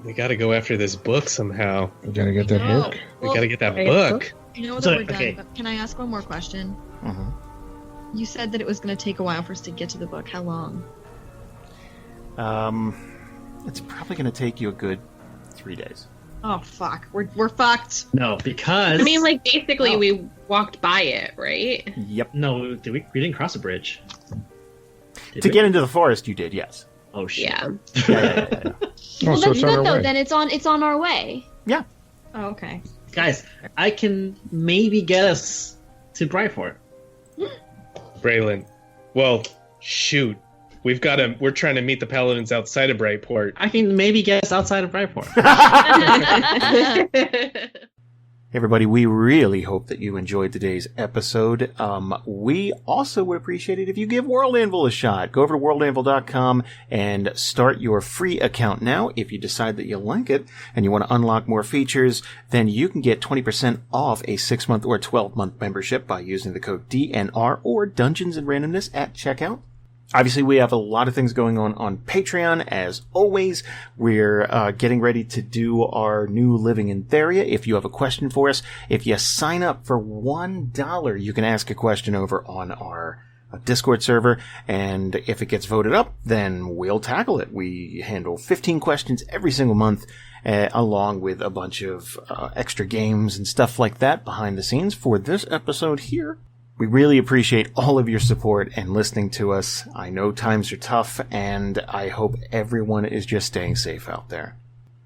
We gotta go after this book somehow.
We gotta get that book.
We gotta get that
Right.
book.
You know that
So,
we're done,
okay.
but can I ask one more question?
Mm-hmm.
You said that it was going to take a while for us to get to the book. How long?
It's probably going to take you a good 3 days.
Oh, fuck. We're fucked.
No, because
I mean, like, basically,
Oh.
we walked by it, right?
Yep.
no, we didn't cross a bridge. Did
To
we?
get into the forest, you did, yes.
Oh shit.
Yeah.
Yeah.
Well,
so
that's
it's on our
good though.
way.
Then it's on our way.
Oh, okay.
Guys, I can maybe get us to Brightfort.
Braylon. Well, shoot. We're trying to meet the paladins outside of Brightport.
I can maybe get us outside of Brightport.
Hey everybody, we really hope that you enjoyed today's episode. We also would appreciate it if you give World Anvil a shot. Go over to worldanvil.com and start your free account now. If you decide that you like it and you want to unlock more features, then you can get 20% off a 6-month or 12-month membership by using the code DNR or Dungeons and Randomness at checkout. Obviously, we have a lot of things going on Patreon. As always, we're getting ready to do our new Living in Theria. If you have a question for us, if you sign up for $1, you can ask a question over on our Discord server. And if it gets voted up, then we'll tackle it. We handle 15 questions every single month, along with a bunch of extra games and stuff like that behind the scenes for this episode here. We really appreciate all of your support and listening to us. I know times are tough, and I hope everyone is just staying safe out there.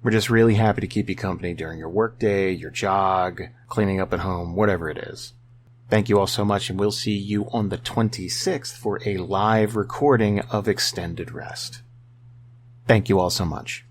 We're just really happy to keep you company during your workday, your jog, cleaning up at home, whatever it is. Thank you all so much, and we'll see you on the 26th for a live recording of Extended Rest. Thank you all so much.